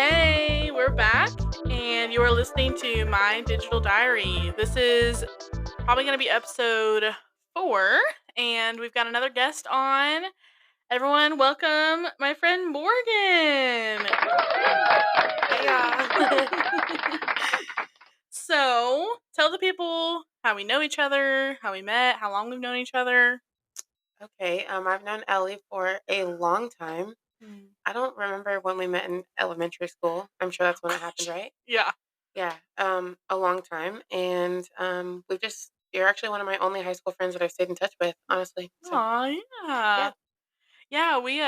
Hey, we're back, and you are listening to My Digital Diary. This is probably going to be episode 4, and we've got another guest on. Everyone, welcome my friend Morgan. Hey y'all. So, tell the people how we know each other, how we met, how long we've known each other. Okay, I've known Ellie for a long time. Mm. I don't remember when we met in elementary school. I'm sure that's when it happened, Gosh. right? Yeah. Yeah, a long time, and you're actually one of my only high school friends that I've stayed in touch with, honestly. So Aw, yeah, yeah. Yeah, we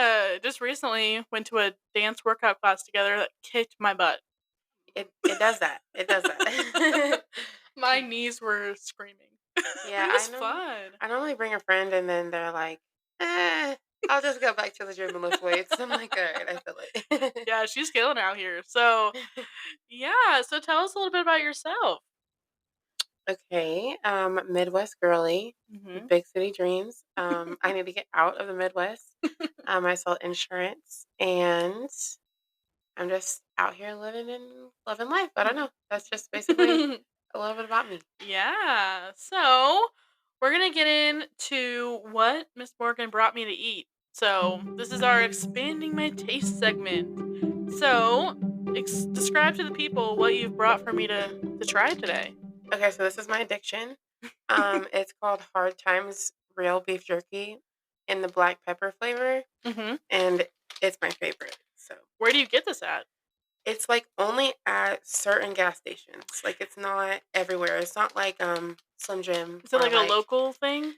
just recently went to a dance workout class together that kicked my butt. it does that. It does that. My knees were screaming. But Yeah, it was fun. I normally bring a friend, and then they're like, I'll just go back to the gym and lift weights. I'm like, all right, I feel it. Yeah, she's killing out here. So, yeah. So tell us a little bit about yourself. Okay, Midwest girly, Hmm. big city dreams. I need to get out of the Midwest. I sell insurance, and I'm just out here living and loving life. I don't know. That's just basically a little bit about me. Yeah. So, we're going to get into what Miss Morgan brought me to eat. So, this is our expanding my taste segment. So, describe to the people what you've brought for me to try today. Okay, so this is my addiction. It's called Hard Times Real Beef Jerky in the black pepper flavor, Hmm. and it's my favorite. So Where do you get this at? it's like only at certain gas stations. Like it's not everywhere. It's not like Slim Jim Is it or like a like. local thing?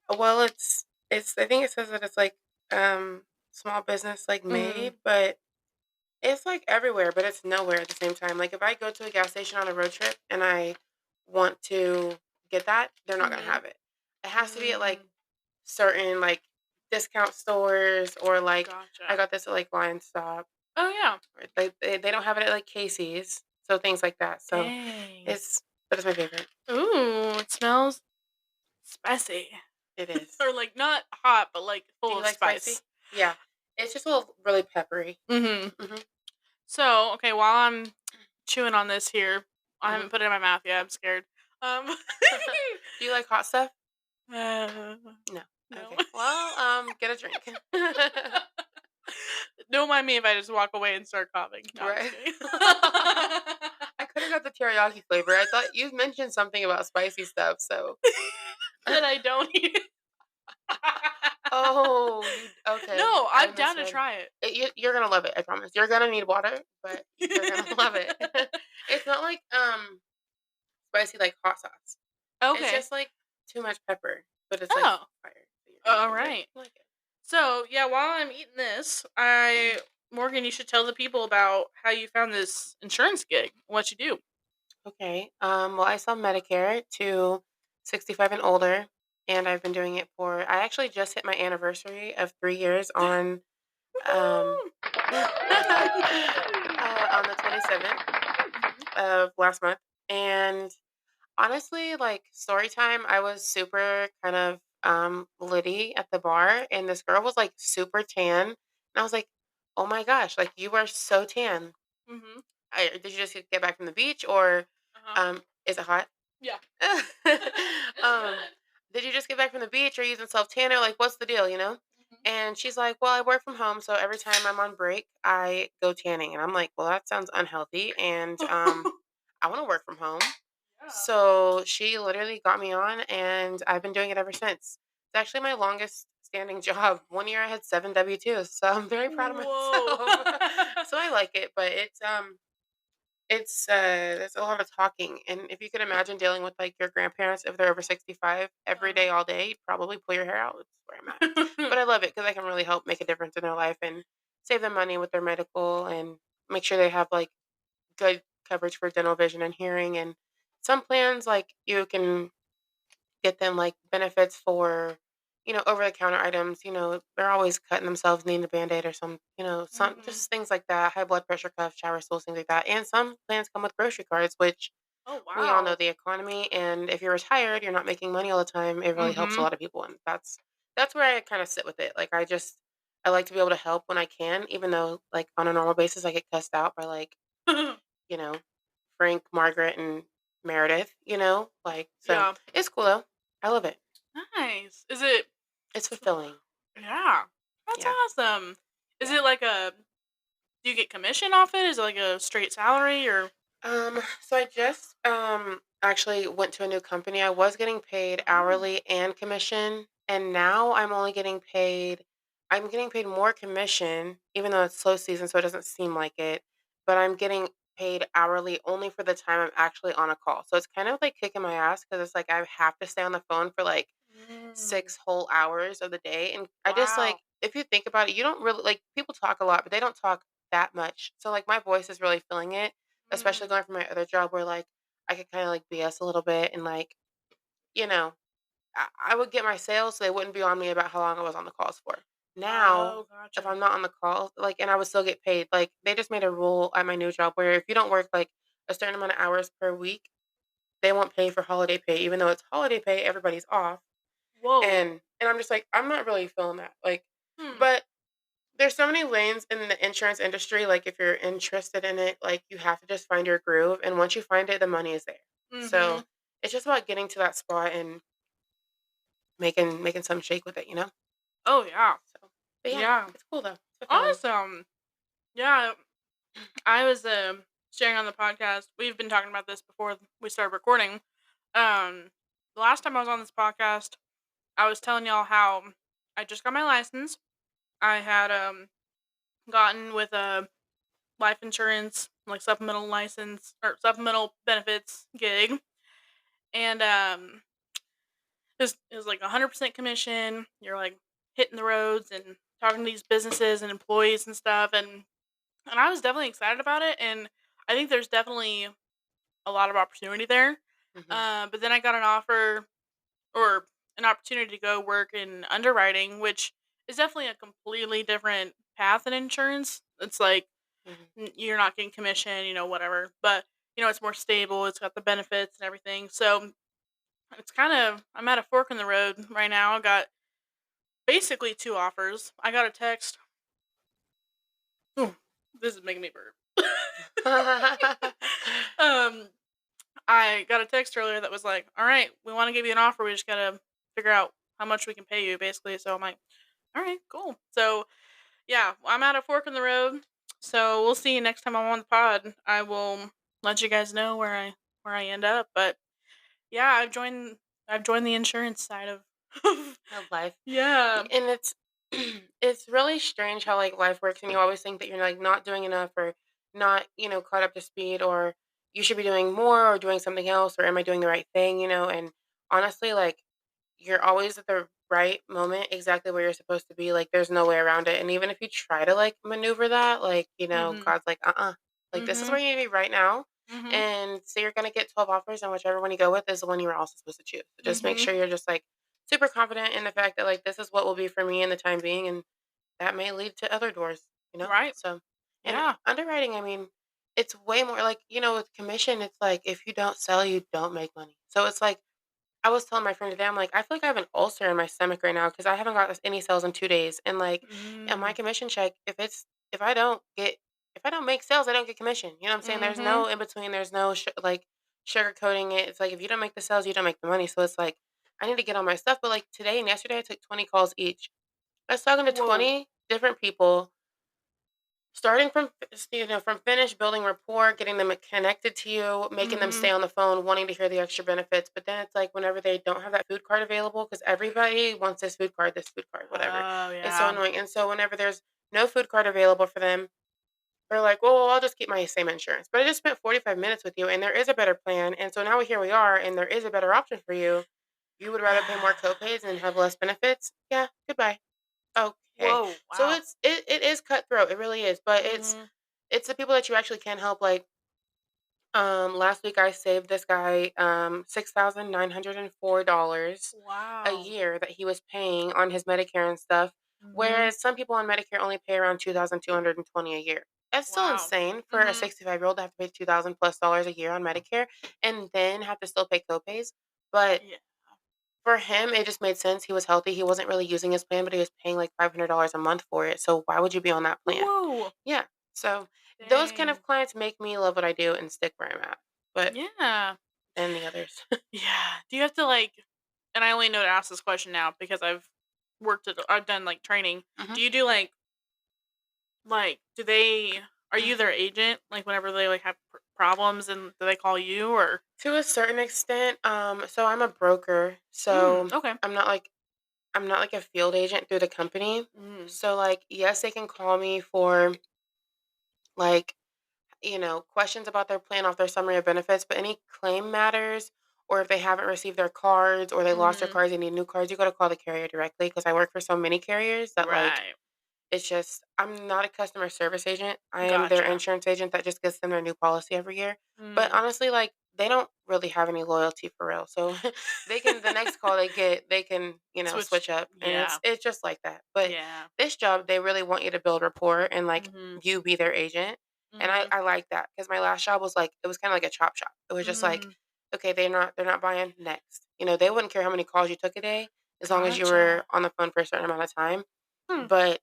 Well, it's I think it says that it's like small business like Mm. made, but it's like everywhere, but it's nowhere at the same time. Like if I go to a gas station on a road trip and I want to get that, they're not gonna Mhm. have it. It has to be at like Mm. certain like discount stores or like I Gotcha. got this at like Lion Stop Oh, yeah. or they don't have it at like Casey's, so things like that. So Dang. it's but it's my favorite. Ooh, it smells spicy. It is. Or, like, not hot, but, like, Do full you of like spicy? spice. Yeah, it's just a little really peppery. Mhm. Hmm. So, okay, while I'm chewing on this here, I Hmm. haven't put it in my mouth yet, I'm scared. Um, Do you like hot stuff? uh, No. no. Okay. Well, get a drink. Don't mind me if I just walk away and start coughing. No, I'm just Right. kidding. I could have got the teriyaki flavor. I thought you mentioned something about spicy stuff, so. That I don't eat it. Oh, you okay? No, I I'm down to misread. try it. You're gonna love it. I promise. You're gonna need water, but you're gonna love it. It's not like spicy like hot sauce. It's Okay. just like too much pepper, but it's like Oh, fire. So you're gonna all enjoy it. right. I like it. So, yeah, while I'm eating this, I Morgan, you should tell the people about how you found this insurance gig, what you do. Okay. Well, I sell Medicare to 65 and older, and I've been doing it for. I actually just hit my anniversary of 3 years on um Woo-hoo! on the 27th Mhm. of last month, and honestly, like story time, I was super kind of litty at the bar, and this girl was like super tan, and I was like, oh my gosh, like you are so tan. Mhm. Did you just get back from the beach, or Uh-huh. is it hot? Yeah. um, did you just get back from the beach or using self tanner? Like, what's the deal, you know? Mhm. And she's like, well, I work from home, so every time I'm on break, I go tanning. And I'm like, well, that sounds unhealthy, and I want to work from home. Yeah. So she literally got me on, and I've been doing it ever since. It's actually my longest standing job. One year I had 7 W-2s, so I'm very proud of Whoa. myself. So I like it, but there's a lot of talking, and if you could imagine dealing with, like, your grandparents if they're over 65 every Uh-huh. day, all day, you'd probably pull your hair out. That's where I'm at. But I love it because I can really help make a difference in their life and save them money with their medical and make sure they have, like, good coverage for dental, vision, and hearing, and some plans, like, you can get them, like, benefits for, over-the-counter items, they're always cutting themselves, needing a Band-Aid or some Mhm. just things like that, high blood pressure cuff, shower stools, things like that, and some plans come with grocery cards, which Oh, we all know wow. the economy, and if you're retired, you're not making money all the time, it really helps a Mhm. lot of people, and that's where I kinda sit with it, like, I just I like to be able to help when I can, even though, like, on a normal basis, I get cussed out by, like, you know, Frank, Margaret, and Meredith, like, so Yeah. it's cool though. I love it. Nice. Is it It's fulfilling. Yeah. That's Yeah. awesome. Is Yeah. it like a do you get commission off it? Is it like a straight salary or So I just actually went to a new company. I was getting paid Oh. hourly and commission, and now I'm getting paid more commission, even though it's slow season, so it doesn't seem like it. But I'm getting paid hourly only for the time I'm actually on a call. So it's kind of like kicking my ass because it's like I have to stay on the phone for like Mm. 6 whole hours of the day, and I just, Wow. like if you think about it, you don't really like, people talk a lot, but they don't talk that much. So, like, my voice is really feeling it, especially Mm. going from my other job where, like, I could kinda, like, BS a little bit and, like, you know, I would get my sales so they wouldn't be on me about how long I was on the calls for. Now, Oh, if gotcha. I'm not on the call, like and I would still get paid, like, they just made a rule at my new job where if you don't work, like, a certain amount of hours per week, they won't pay for holiday pay, even though it's holiday pay, everybody's off. Whoa. And I'm just like, I'm not really feeling that. Like, Hmm. but there's so many lanes in the insurance industry. Like, if you're interested in it, like you have to just find your groove. And once you find it, the money is there. So Mhm. it's just about getting to that spot and making some shake with it. Oh, yeah. So, but yeah, Yeah. it's cool though. It's fulfilling. Awesome. Yeah, I was sharing on the podcast. We've been talking about this before we started recording. Um the last time I was on this podcast, I was telling y'all how I just got my license. I had gotten with a life insurance, like supplemental license or supplemental benefits gig, and it was like 100% commission. You're like hitting the roads and talking to these businesses and employees and stuff, and I was definitely excited about it, and I think there's definitely a lot of opportunity there. Hmm. But then I got an offer or an opportunity to go work in underwriting, which is definitely a completely different path in insurance. It's like Hmm. you're not getting commission, whatever. But it's more stable. It's got the benefits and everything. So it's kind of I'm at a fork in the road right now. I got basically two offers. I got a text. Ooh, this is making me burp. um, I got a text earlier that was like, "All right, we want to give you an offer. We just gotta figure out how much we can pay you." Basically, so I'm like, "All right, cool." So yeah, I'm at a fork in the road. So we'll see next time I'm on the pod. I will let you guys know where I end up. But yeah, I've joined the insurance side of Of life. yeah. And it's it's really strange how, like, life works, and you always think that you're, like, not doing enough or not, caught up to speed, or you should be doing more or doing something else, or am I doing the right thing? And honestly, like, you're always at the right moment exactly where you're supposed to be, like, there's no way around it, and even if you try to, like, maneuver that, like, Mhm. God's like, "Uh-uh, like, this is Mhm. where you need to be right now, Mhm. and so you're gonna get 12 offers, and whichever one you go with is the one you were also supposed to choose." So just make Mhm. sure you're just, like, super confident in the fact that, like, this is what will be for me in the time being, and that may lead to other doors? Right. So and Yeah. underwriting, I mean, it's way more like, with commission, it's like, if you don't sell, you don't make money. So it's like, I was telling my friend today, I'm like, I feel like I have an ulcer in my stomach right now because I haven't got any sales in 2 days. And like, my Mm. commission check, if I don't get if I don't make sales, I don't get commission. You know what I'm saying? There's Mhm. no in between. There's no like sugarcoating it. It's like, if you don't make the sales, you don't make the money. So it's like, I need to get on my stuff. But like today and yesterday, I took 20 calls each. I was talking to Whoa. 20 different people, starting from finish, building rapport, getting them connected to you, making them Mhm. stay on the phone, wanting to hear the extra benefits. But then it's like, whenever they don't have that food card available, because everybody wants this food card, whatever. Oh It's so yeah. annoying. And so whenever there's no food card available for them, they're like, well, I'll just keep my same insurance. But I just spent 45 minutes with you, and there is a better plan. And so now here we are, and there is a better option for you. You would rather pay more copays and have less benefits? Yeah, goodbye. Okay. Whoa. So Wow. it is cutthroat, it really is, but Mhm. it's the people that you actually can help, like, last week I saved this guy, $6,904 a Wow. year that he was paying on his Medicare and stuff, Mhm. whereas some people on Medicare only pay around 2,220 a year. That's still Wow. insane for a Mhm. 65-year-old to have to pay 2,000 plus dollars a year on Medicare and then have to still pay copays, but Yeah. for him, it just made sense. He was healthy. He wasn't really using his plan, but he was paying like $500 a month for it. So why would you be on that plan? Whoa. Yeah. So those kind of Dang. clients make me love what I do and stick where I'm at. But Yeah. then the others. Yeah. Do you have to like and I only know to ask this question now because I've done like training. Mhm. Do you do like do they are you their agent like whenever they like have problems and do they call you or To a certain extent, so I'm a broker. So okay. I'm not like I'm not like a field agent through the company. Mm, So like yes, they can call me for like questions about their plan off their summary of benefits, but any claim matters or if they haven't received their cards or they lost their mhm. cards, they need new cards, you got to call the carrier directly because I work for so many carriers that like Right. it's just I'm not a customer service agent. I am their Gotcha. insurance agent that just gives them their new policy every year. But Mm. honestly, like they don't really have any loyalty for real. So they can the next call they get, they can, Switch. switch up and Yeah. it's just like that. But Yeah. this job, they really want you to build rapport and like Mhm. you be their agent. And I, Mhm. I like that because my last job was like it was kind of like a chop shop. It was just like, Mm. okay, they're not buying next. They wouldn't care how many calls you took a day as long as you were Gotcha. on the phone for a certain amount of time. Hmm. But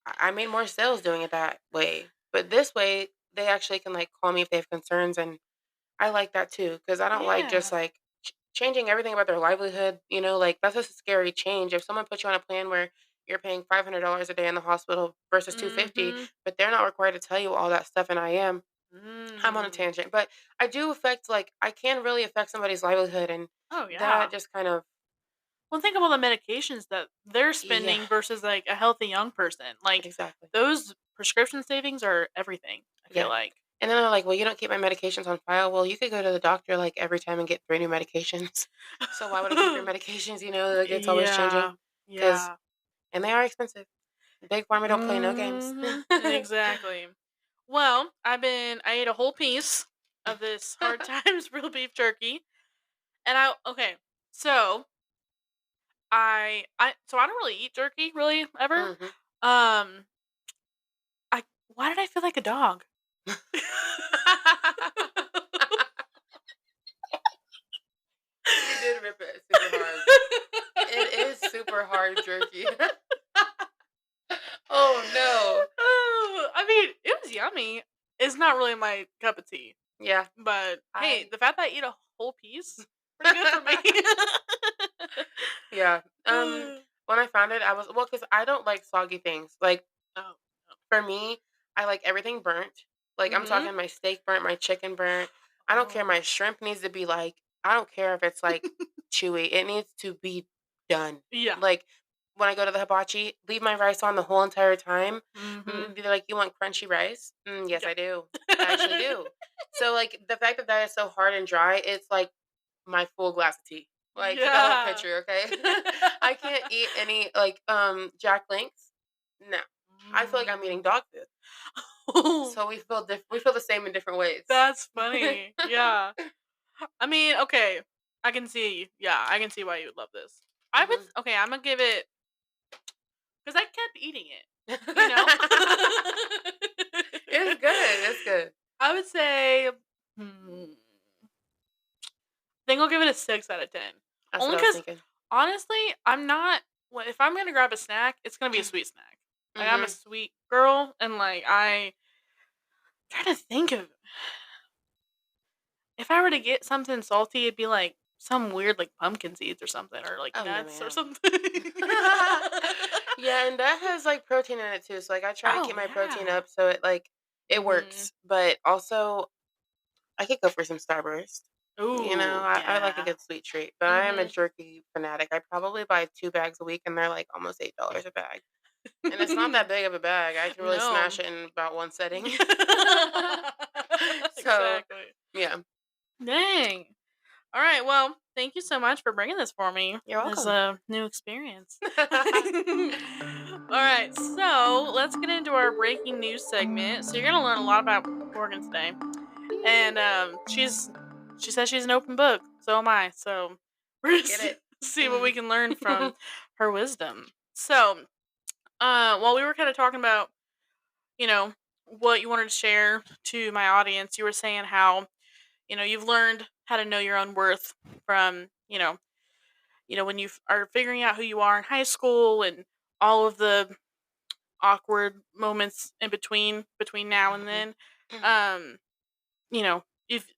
I made more sales doing it that way. But this way, they actually can like call me if they have concerns, and I like that too because I don't like just Yeah. like changing everything about their livelihood. Like that's just a scary change. If someone puts you on a plan where you're paying $500 a day in the hospital versus 250, Mhm. but they're not required to tell you all that stuff, and I am. I'm on a Mm. tangent, but I do affect like I can really affect somebody's livelihood, and Oh that yeah. just kind of Well, think of all the medications that they're yeah, spending versus like a healthy young person. Like exactly. those prescription savings are everything. I feel Yeah. like. And then they're like, "Well, you don't keep my medications on file." Well, you could go to the doctor like every time and get 3 new medications. So why would I keep your medications? Like it's always changing. Yeah. Cause Yeah. and they are expensive. Big pharma don't play no games. Mhm. Exactly. Well, I ate a whole piece of this hard times real beef jerky, and I okay. So I don't really eat jerky really ever. Mhm. Um, I why did I feel like a dog? You did rip it super hard. It is super hard jerky. Oh no. Oh, I mean, it was yummy. It's not really my cup of tea, Yeah. but hey, I the fact that I ate a whole piece, pretty good for me. Yeah. Uh, When I found it, I was well, cause I don't like soggy things. Like oh, for me, I like everything burnt. Like, I'm mhm. talking my steak burnt, my chicken burnt. I don't care, my Oh, shrimp needs to be, like I don't care if it's, like, chewy, it needs to be done. yeah. Like, when I go to the hibachi, leave my rice on the whole entire time. Mhm. They're like, "You want crunchy rice?" Yes, Yep. I do. I actually do. So, like, the fact that that is so hard and dry, it's like my full glass of tea. Like, the whole Yeah. pitcher, okay? I can't eat any, like, Jack Links. No. I feel like I'm eating Mm. dog food. So we feel the same in different ways. That's funny. Yeah. I mean, okay. I can see. Yeah, I can see why you would love this. Mhm. Okay, I'm gonna give it because I kept eating it. You know. It's good, it's good. I would say, hmm, I think I'll give it a 6 out of 10. That's what Only I was because thinking. honestly, I'm not. Well, if I'm gonna grab a snack, it's gonna be a sweet snack. Like I'm a Mhm. sweet girl, and like I trying to think of if I were to get something salty, it'd be like some weird like pumpkin seeds or something, or like Oh, no, nuts or ma'am. something. Yeah, and that has, like, protein in it too, so, like, I try to Oh keep my protein yeah. up so it Mhm. works, but also I could go for some Starburst. Ooh I like a yeah. good sweet treat, but I am a Mhm. jerky fanatic. I probably buy 2 bags a week, and they're, like, almost $8 a bag. And it's not that big of a bag. I can really No. smash it in about one setting. So, Exactly. yeah. Dang. All right. Well, thank you so much for bringing this for me. You're As welcome. a new experience. All right. So let's get into our breaking news segment. So you're gonna learn a lot about Morgan today, and she says she's an open book. So am I. So we're gonna Get it. see what we can learn from her wisdom. So, while we were kind of talking about, you know, what you wanted to share to my audience, you were saying how you've learned how to know your own worth from when you are figuring out who you are in high school and all of the awkward moments in between now and Mhm. then. Um, if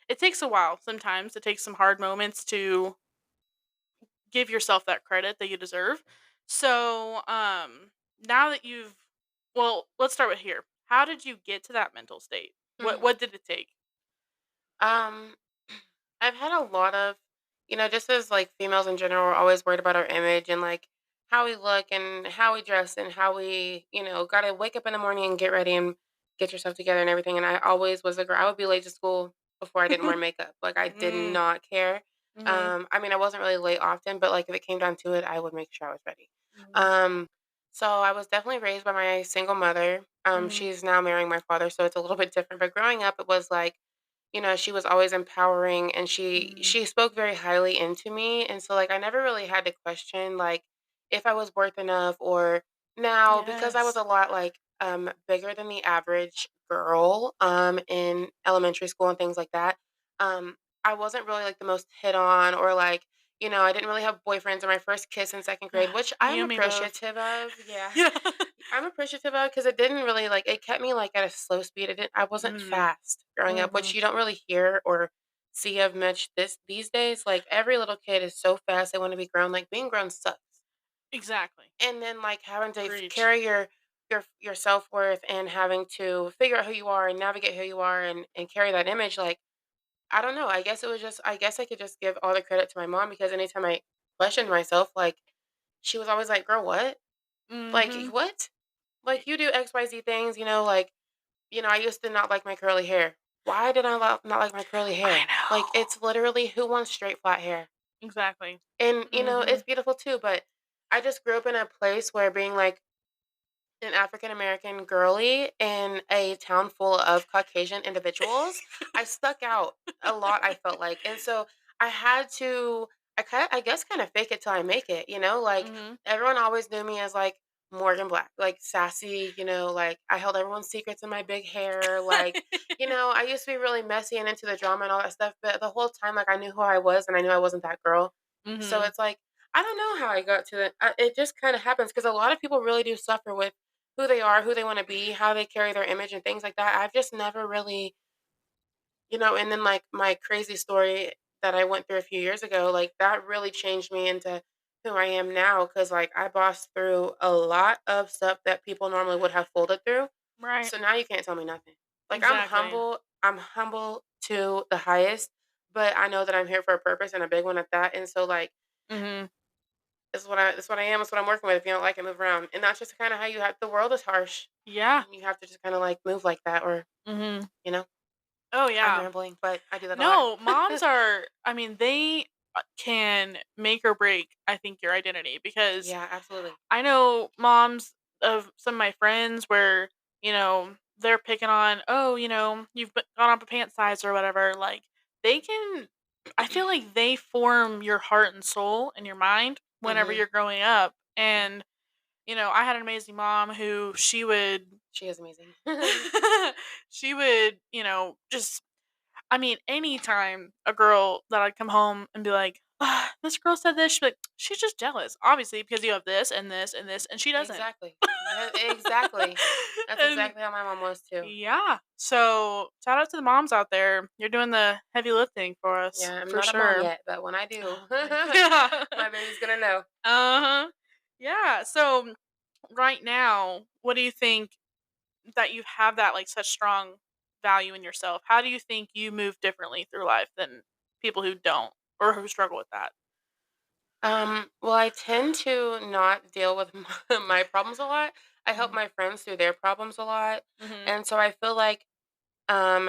it takes a while sometimes, it takes some hard moments to give yourself that credit that you deserve. So, now that you've well, let's start with here. How did you get to that mental state? What did it take? Um, I've had a lot of, just as like females in general, we're always worried about our image and like how we look and how we dress and how we, gotta wake up in the morning and get ready and get yourself together and everything. And I always was a girl. I would be late to school before I didn't wear makeup. Like I did Mm, not care. mhm, I mean, I wasn't really late often, but like if it came down to it, I would make sure I was ready. mhm, Um, so I was definitely raised by my single mother. mhm, She's now marrying my father, so it's a little bit different. But growing up, it was like she was always empowering and mhm. she spoke very highly into me. And so like I never really had to question like if I was worth enough or now because I was Yes. a lot like bigger than the average girl in elementary school and things like that. Um I wasn't really like the most hit on or like I didn't really have boyfriends or my first kiss in second grade, which You I'm and me both. appreciative of. Yeah. Yeah. I'm appreciative of because it didn't really like it kept me like at a slow speed. I wasn't Mhm, fast growing up, which mhm. you don't really hear or see of much these days. Like every little kid is so fast, they want to be grown. Like being grown sucks. Exactly. And then like having to Preach. carry your self-worth and having to figure out who you are and navigate who you are and carry that image, like I don't know. I guess I could just give all the credit to my mom because anytime I questioned myself, like she was always like, "Girl, what? Like Mhm. what? Like you do XYZ things, like I used to not like my curly hair. Why did I not like my curly I hair? Like, know. it's literally who wants straight, flat hair? Exactly. And, it's Mhm. beautiful too, but I just grew up in a place where being like an African American girly in a town full of Caucasian individuals, I stuck out a lot, I felt like. And so I had to, I guess, kind of fake it till I make it, like Mhm. everyone always knew me as like Morgan Black, like sassy, like I held everyone's secrets in my big hair. Like, I used to be really messy and into the drama and all that stuff, but the whole time, like I knew who I was and I knew I wasn't that girl. So Mhm. it's like, I don't know how I got to it. It just kind of happens because a lot of people really do suffer with who they are, who they wanna be, how they carry their image and things like that. I've just never really and then, like, my crazy story that I went through a few years ago, like, that really changed me into who I am now. Because like, I bossed through a lot of stuff that people normally would have folded through. Right. So now you can't tell me nothing. Like, Exactly. I'm humble to the highest, but I know that I'm here for a purpose and a big one at that, and so, like, Mhm. it's what I am, it's what I'm working with. If you don't like it, move around, and that's just kinda how you have the world is harsh. Yeah. And you have to just kinda, like, move like that or, Mhm. you know? Oh, I'm yeah. rambling, but I do that a lot. No, moms are I mean, they, can make or break, I think, your identity because Yeah, absolutely. I know moms of some of my friends where, they're picking on, "Oh, you've gone up a pant size or whatever." Like, they can I feel like they form your heart and soul and your mind whenever Mhm. you're growing up, and, I had an amazing mom who she would She is amazing. she would, just I mean, anytime a girl that I'd come home and be like, "Ah, this girl said this," she'd be like, "She's just jealous, obviously, because you have this and this and this, and she doesn't." Exactly. That exactly. That's And exactly how my mom was too. yeah, so shout out to the moms out there. You're doing the heavy lifting for us, Yeah, I'm for not a mom sure. yet, but when I do, Oh my yeah. my baby's gonna know. Uh-huh. Yeah, so right now, what do you think that you have that, like, such strong value in yourself? How do you think you move differently through life than people who don't or who struggle with that? Well, I tend to not deal with my problems a lot. I help Mhm, my friends through their problems a lot. mhm, And so I feel like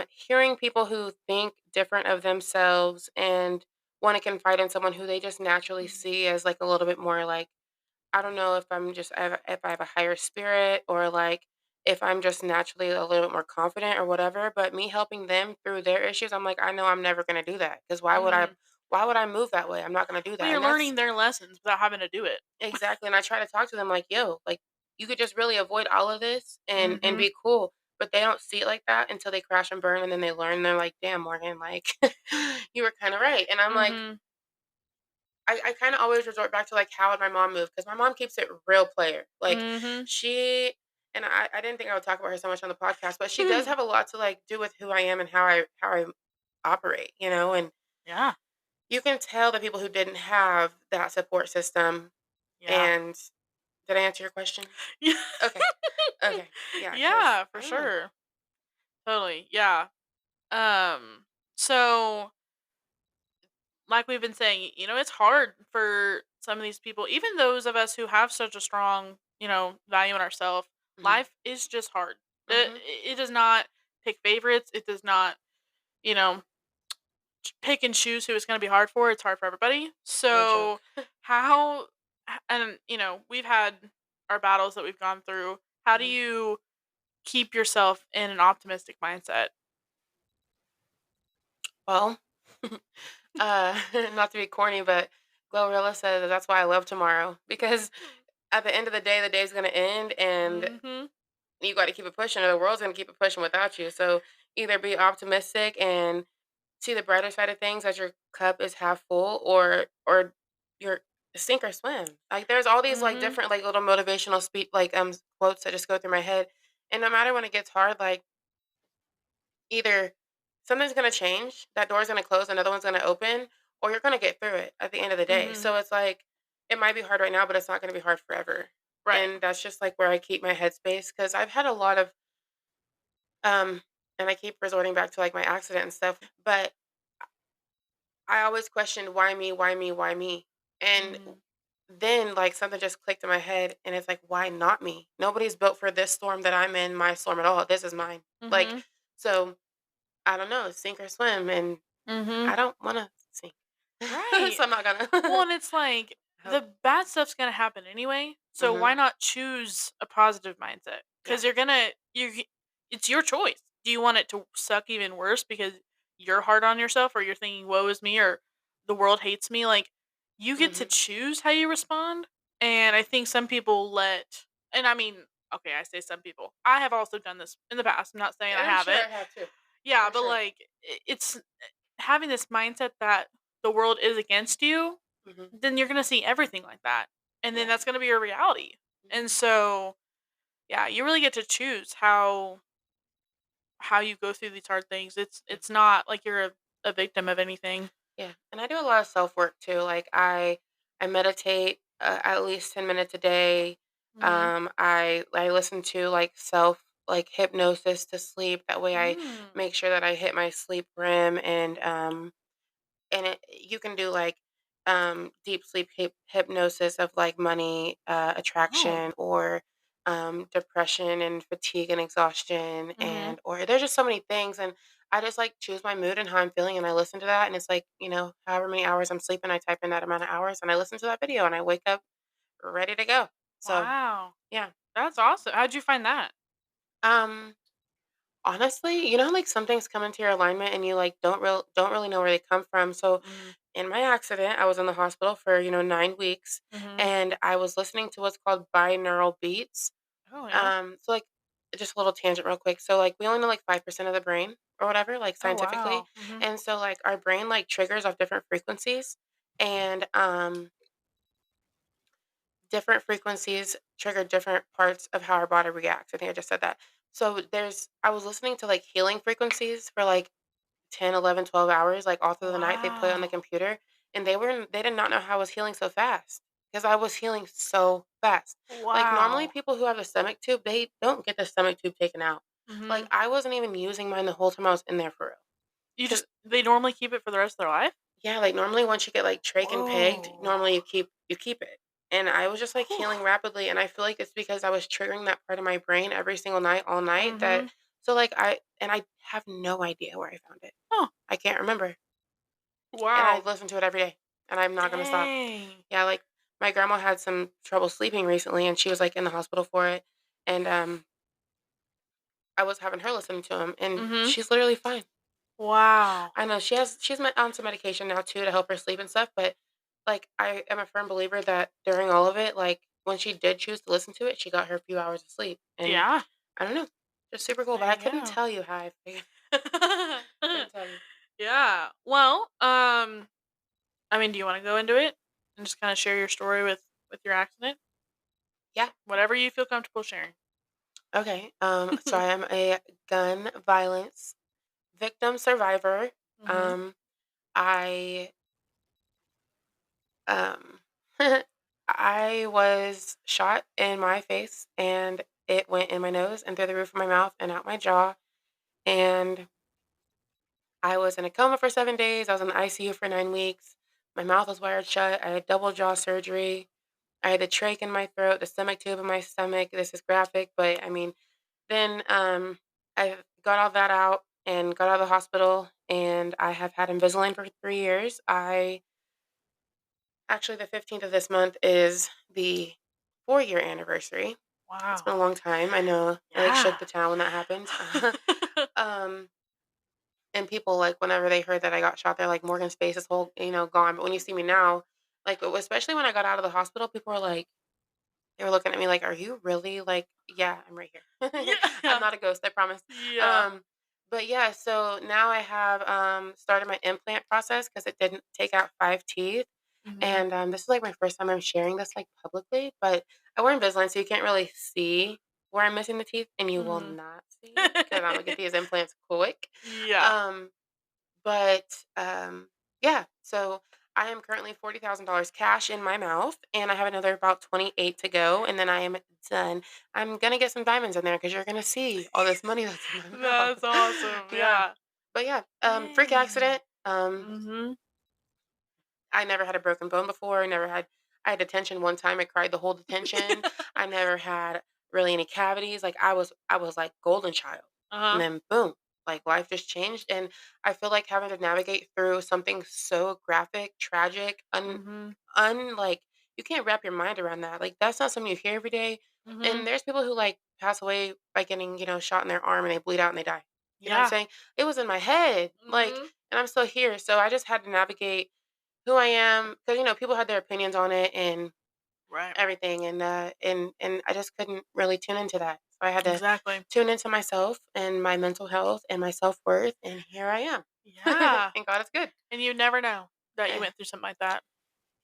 hearing people who think different of themselves and want to confide in someone who they just naturally mhm, see as like a little bit more like I don't know if if I have a higher spirit or like if I'm just naturally a little bit more confident or whatever. But me helping them through their issues, I'm like I know I'm never gonna do that because mhm. why would I move that way? I'm not gonna do Well, that, you're and that's learning their lessons without having to do it. exactly. And I try to talk to them like yo, like you could just really avoid all of this and Mhm, be cool. But they don't see it like that until they crash and burn, and then they learn. They're like, "Damn, Morgan, like you were kind of right." And I'm like, mhm. I kinda always resort back to, like, how would my mom move because my mom keeps it real player. Like, Mhm. she and I didn't think I would talk about her so much on the podcast, but she does have a lot to, like, do with who I am and how I operate, you know, and Yeah. you can tell the people who didn't have that support system. Yeah. And did I answer your question? Yeah. Okay. Okay. Yeah, because Yeah, I for don't know. sure. Totally, yeah. So like we've been saying, it's hard for some of these people, even those of us who have such a strong, value in ourselves. Mhm. Life is just hard. Mhm. It does not pick favorites. It does not, you know, pick and choose who it's going to be hard for. It's hard for everybody. For sure. So, how, and, we've had our battles that we've gone through. How do Mhm. you keep yourself in an optimistic mindset? Well, not to be corny, but Glorilla says that's why I love tomorrow because at the end of the day is gonna end, and Mm-hmm. you got to keep it pushing, or the world's gonna keep it pushing without you. So either be optimistic and see the brighter side of things as your cup is half full, or you're sink or swim. Like there's all these like Mm-hmm. different like little motivational speak like quotes that just go through my head, and no matter when it gets hard, like either something's gonna change, that door's gonna close, another one's gonna open, or you're gonna get through it at the end of the day. Mm-hmm. So it's like it might be hard right now, but it's not gonna be hard forever. Right. And that's just like where I keep my headspace because I've had a lot of um and I keep resorting back to like my accident and stuff, but I always questioned why me, why me, why me? And Mm-hmm. then like something just clicked in my head and it's like, why not me? Nobody's built for this storm that I'm in, my storm at all. This is mine. Like, Mm-hmm. so I don't know, sink or swim. And Mm-hmm. I don't want to sink. Right. So I'm not Well, gonna. and it's like Hope. the bad stuff's gonna happen anyway. So Hmm. why not choose a positive mindset? Yeah. Because it's your choice. Do you want it to suck even worse because you're hard on yourself, or you're thinking "woe is me," or the world hates me? Like, you get to Hmm. choose how you respond. And I think some people and I mean, okay, I say some people. I have also done this in the past. I'm not saying I And I'm sure I haven't. have too. Yeah, For but sure. like, it's having this mindset that the world is against you, Hmm. then you're gonna see everything like that, and then Yeah. that's gonna be your reality. Hmm. And so, yeah, you really get to choose how you go through these hard things. Yeah. It's not like you're a victim of anything. Yeah, and I do a lot of self work too. Like I meditate at least 10 minutes a day. Mhm. I listen to like self like hypnosis to sleep. That way I Mm. make sure that I hit my sleep rim, and you can do like deep sleep hypnosis of like money Oh. attraction, or depression and fatigue and exhaustion, Mhm. and or there's just so many things. And I just like choose my mood and how I'm feeling, and I listen to that, and it's like, however many hours I'm sleeping, I type in that amount of hours and I listen to that video and I wake up ready to go. So Wow. yeah. That's awesome. How'd you find that? um Honestly, like some things come into your alignment and you like don't really know where they come from. So Mm. in my accident, I was in the hospital for, 9 weeks, Mhm. and I was listening to what's called binaural beats. Oh, yeah. So like just a little tangent real quick. So like we only know like 5% of the brain or whatever, like Oh, scientifically. wow. Mhm. And so like our brain like triggers off different frequencies, and different frequencies trigger different parts of how our body reacts. I think I just said that. So I was listening to like healing frequencies for like 10, 11, 12 hours, like all through the night. They play on the Wow. computer, and they did not know how I was healing so fast because I was healing so fast. Like normally Wow. people who have a stomach tube, they don't get the stomach tube taken out. Like Mhm. I wasn't even using mine the whole time I was in there for real. You Cause just they normally keep it for the rest of their life? yeah, like normally once you get like trach and pegged, Whoa. normally you keep it. And I was just like Whew. healing rapidly, and I feel like it's because I was triggering that part of my brain every single night, all night. That Mhm. so like I have no idea where I found it. Huh. I can't remember. And I Wow. listen to it every day, and I'm not gonna stop. Dang. Yeah, like, my grandma had some trouble sleeping recently, and she was, like, in the hospital for it, and, I was having her listen to him, and Mhm. she's literally fine. Wow. I know she's on some medication now too to help her sleep and stuff, but, like, I am a firm believer that during all of it, like, when she did choose to listen to it, she got her few hours of sleep, and Yeah. I don't know, just super cool, but There I you couldn't go. tell you how I figured. Couldn't tell you. Yeah. Well, I mean, do you wanna go into it? and just kind of share your story with your accident. Yeah. Whatever you feel comfortable sharing. Okay. So I am a gun violence victim survivor. Mhm. Um, I um, I was shot in my face, and it went in my nose and through the roof of my mouth and out my jaw. And I was in a coma for 7 days. I was in the ICU for 9 weeks. My mouth was wired shut. I had double jaw surgery. I had the trach in my throat, the stomach tube in my stomach. This is graphic, but I mean, then I got all that out and got out of the hospital, and I have had Invisalign for 3 years. I actually, the 15th of this month is the 4 year anniversary. It's been Wow. a long time. I know I like shook Yeah. the town when that happened. um, and people like whenever they heard that I got shot, they're like Morgan's face is whole, gone. But when you see me now, like especially when I got out of the hospital, people were like, they were looking at me like, "Are you really like, yeah, I'm right here. I'm Yeah. not a ghost, I promise." Yeah. Um, but yeah, so now I have started my implant process because it didn't take out 5 teeth. Mhm. And this is like my first time I'm sharing this like publicly, but I wear Invisalign, so you can't really see where I'm missing the teeth, and you will Mhm. not see it because I'm gonna get these implants quick. Yeah. Um, but, yeah, so I am currently $40,000 cash in my mouth, and I have another about 28 to go, and then I am done. I'm gonna get some diamonds in there because 'cause you're gonna see all this money that's in my mouth. That's awesome. Yeah. Yeah. But yeah, freak Dang. accident. Mhm. I never had a broken bone before. I had detention one time. I cried the whole detention. I never had really any cavities. Like I was like golden child. And Uh-huh. then boom, like life just changed. And I feel like having to navigate through something so graphic, tragic, Mhm. like you can't wrap your mind around that. Like that's not something you hear every day. Mhm. And there's people who like pass away by getting, shot in their arm and they bleed out and they die. You know what I'm Yeah. saying? It was in my head. Like, Mhm. and I'm still here. So I just had to navigate who I am, because people had their opinions on it and Right. everything, and I just couldn't really tune into that. So I had to Exactly. tune into myself and my mental health and my self-worth, and here I am. Yeah. And God is good. And you never know that you Eh, went through something like that.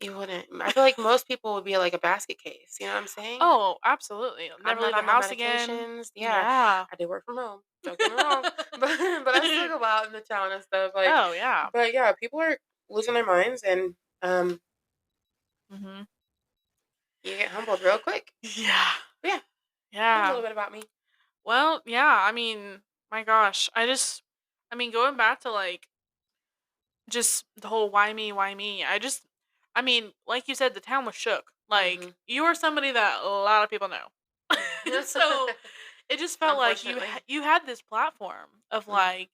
you wouldn't. I feel like most people would be like a basket case. You know what I'm saying? Oh, absolutely. I'll I'm never not leave the on my house again. medications. Yeah, Yeah. I do work from home. Don't get me wrong, but I still go out in the town and stuff. Like, Oh, yeah. but yeah, people are losing their minds, and um, Mhm. you get humbled real quick. Yeah. Yeah, that's a Yeah. little bit about me. Well, yeah, I mean, my gosh, I mean, going back to like just the whole why me? I mean, like you said, the town was shook. Like Mhm. you were somebody that a lot of people know. So it just felt like Unfortunately. you had this platform of Mhm. like,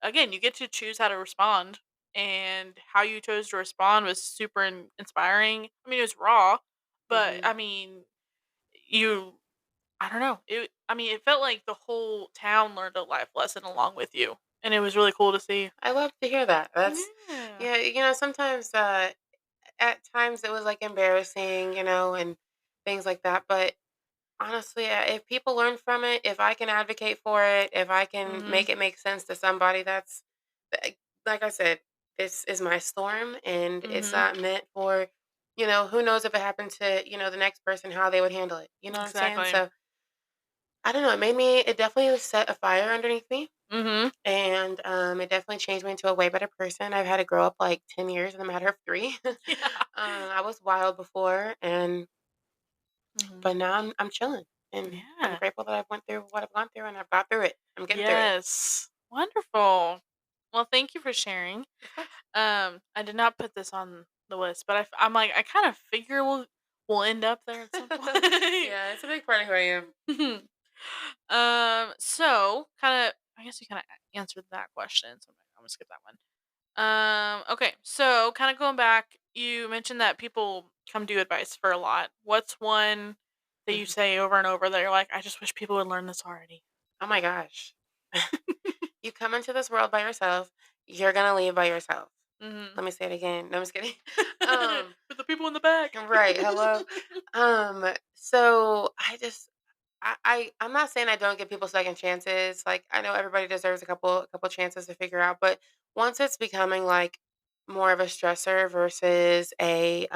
again, you get to choose how to respond, and how you chose to respond was super inspiring. I mean, it was raw, but Mhm. I mean, you I don't know. I mean, it felt like the whole town learned a life lesson along with you, and it was really cool to see. I love to hear that. That's Yeah. yeah, sometimes at times it was like embarrassing, and things like that, but honestly, if people learn from it, if I can advocate for it, if I can Mhm. make it make sense to somebody, that's th- like I said, this is my storm and it's Mhm. not meant for, who knows if it happened to, the next person, how they would handle it. You know what I'm saying? Exactly. So I don't know. It definitely set a fire underneath me. Mhm. And it definitely changed me into a way better person. I've had to grow up like 10 years in a matter of three. Yeah. I was wild before, Mhm. but now I'm chilling, and I'm Yeah. grateful that I've went through what I've gone through, and I've got through it. I'm getting through it. Yes. Wonderful. Well, thank you for sharing. Of course. I did not put this on the list, but I'm like I kind of figure we'll end up there at some point. Yeah, it's a big part of who I am. So kind of, I guess you kind of answered that question, so I'm gonna skip that one. Okay, so kind of going back, you mentioned that people come to you advice for a lot. What's one that you Mhm. say over and over that you're like, I just wish people would learn this already? Oh my gosh. You come into this world by yourself, you're gonna leave by yourself. Hmm. Let me say it again. No, I'm just kidding. um, For the people in the back. right. Hello. So I'm not saying I don't give people second chances. Like I know everybody deserves a couple chances to figure out, but once it's becoming like more of a stressor versus I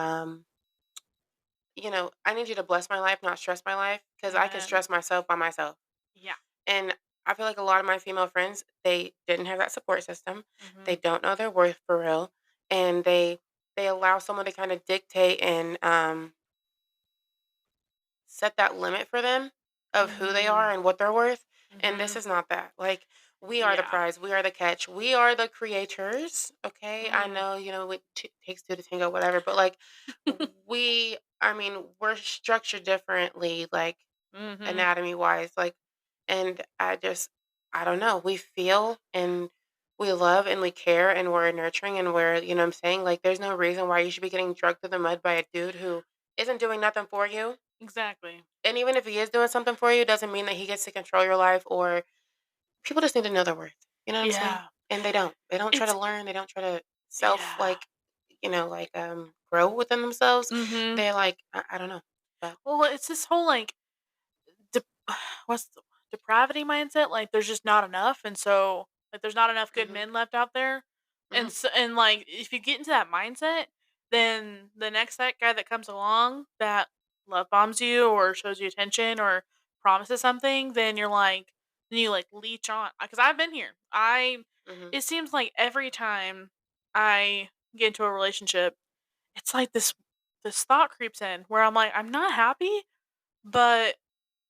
need you to bless my life, not stress my life, because I can Amen. stress myself by myself. Yeah. And I feel like a lot of my female friends, they didn't have that support system. They Mhm. don't know their worth for real, and they allow someone to kind of dictate and set that limit for them of who they are Mhm. and what they're worth. And this Mhm. is not that. Like, we are the Yeah. prize, we are the catch, we are the creators. Okay, I Mm. know, it takes two to tango, whatever, but like, I mean, we're structured differently, like Mhm. anatomy wise, like, and I don't know. We feel and we love and we care and we're nurturing and we're, what I'm saying? Like, there's no reason why you should be getting drugged through the mud by a dude who isn't doing nothing for you. Exactly. And even if he is doing something for you, doesn't mean that he gets to control your life, or people just need to know their worth. You know what I'm saying? Yeah. And they don't. They don't try to It's learn. They don't try to self yeah. like, grow within themselves. Mhm. They're like, I don't know. But Well, it's this whole, like, dep what's the depravity mindset, like, there's just not enough, and so, like, there's not enough good hmm men left out there, hmm like, if you get into that mindset, then the next that guy that comes along that love bombs you or shows you attention or promises something, then you, like, leech on, because I've been here. I hmm It seems like every time I get into a relationship, it's like this thought creeps in where I'm like, "I'm not happy, but,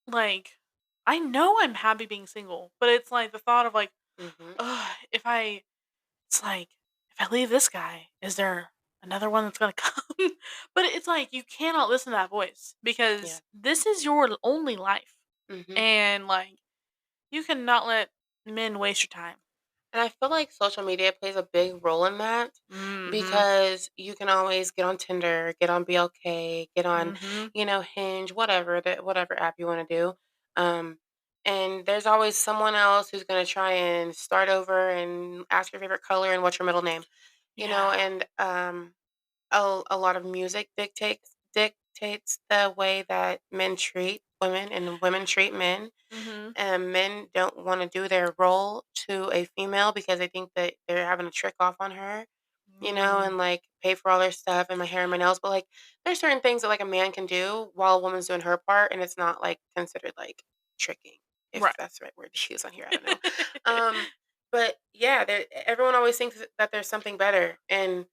like, I know I'm happy being single, but it's like the thought of like, hmm ugh, if I it's like, if I leave this guy, is there another one that's gonna come?" But it's like you cannot listen to that voice Yeah. because this is your only life. hmm And like you cannot let men waste your time. And I feel like social media plays a big role in that Mhm. because you can always get on Tinder, get on BLK, get on, Mhm. Hinge, whatever app you want to do. Um, and there's always someone else who's going to try and start over and ask your favorite color and what's your middle name, Yeah. and a lot of music dictates the way that men treat women and women treat men, Mhm. and men don't want to do their role to a female because they think that they're having a trick off on her, Mm. and like pay for all their stuff and my hair and my nails. But like, there's certain things that like a man can do while a woman's doing her part, and it's not like considered like tricking, if Right. that's the right word to use on here. I don't know. Um, but yeah, everyone always thinks that there's something better, and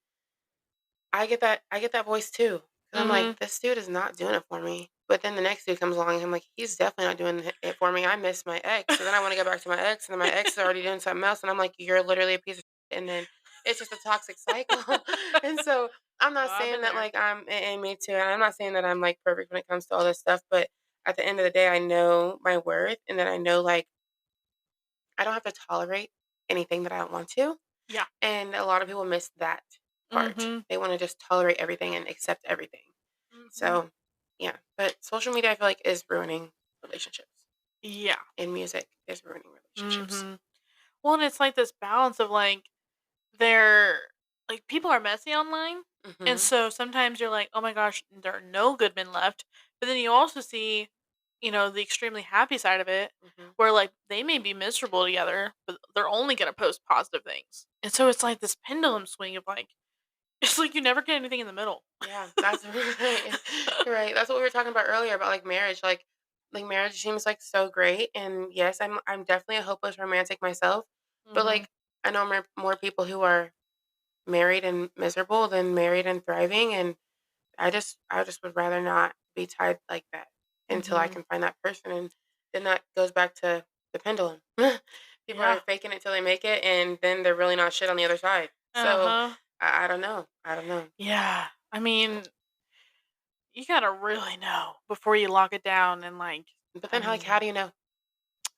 I get that voice too, 'cause I'm like, Mhm. "This dude is not doing it for me." But then the next dude comes along, and I'm like, "He's definitely not doing it for me. I miss my ex." So then I wanna go back to my ex, and then my ex is already doing something else, and I'm like, "You're literally a piece of shit," and then it's just a toxic cycle. And so I'm Oh, not I've saying been that, there. like, and me too, and I'm not saying that I'm, like, perfect when it comes to all this stuff, but at the end of the day, I know my worth, and that I know, like, I don't have to tolerate anything that I don't want to. Yeah. And a lot of people miss that part. Mhm. They wanna just tolerate everything and accept everything. Mhm. So, yeah, but social media, I feel like, is ruining relationships, Yeah. and music is ruining relationships. Mhm. Well, and it's like this balance of like they're like people are messy online, and Mhm, so sometimes you're like, "Oh my gosh, there are no good men left." But then you also see, the extremely happy side of it, mhm. where like they may be miserable together, but they're only gonna post positive things. And so it's like this pendulum swing of like it's like you never get anything in the middle. Yeah, that's right. You're right. That's what we were talking about earlier about, like, marriage. Like, marriage seems, like, so great, and, yes, I'm definitely a hopeless romantic myself, but, Mhm. like, I know more people who are married and miserable than married and thriving, and I just would rather not be tied like that until I Mhm. can find that person, and then that goes back to the pendulum. People are Yeah. faking it till they make it, and then they're really not shit on the other side. So Uh-huh. I don't know. I don't know. Yeah. I mean, you gotta really know before you lock it down and like But I then, like, how mean, do you know?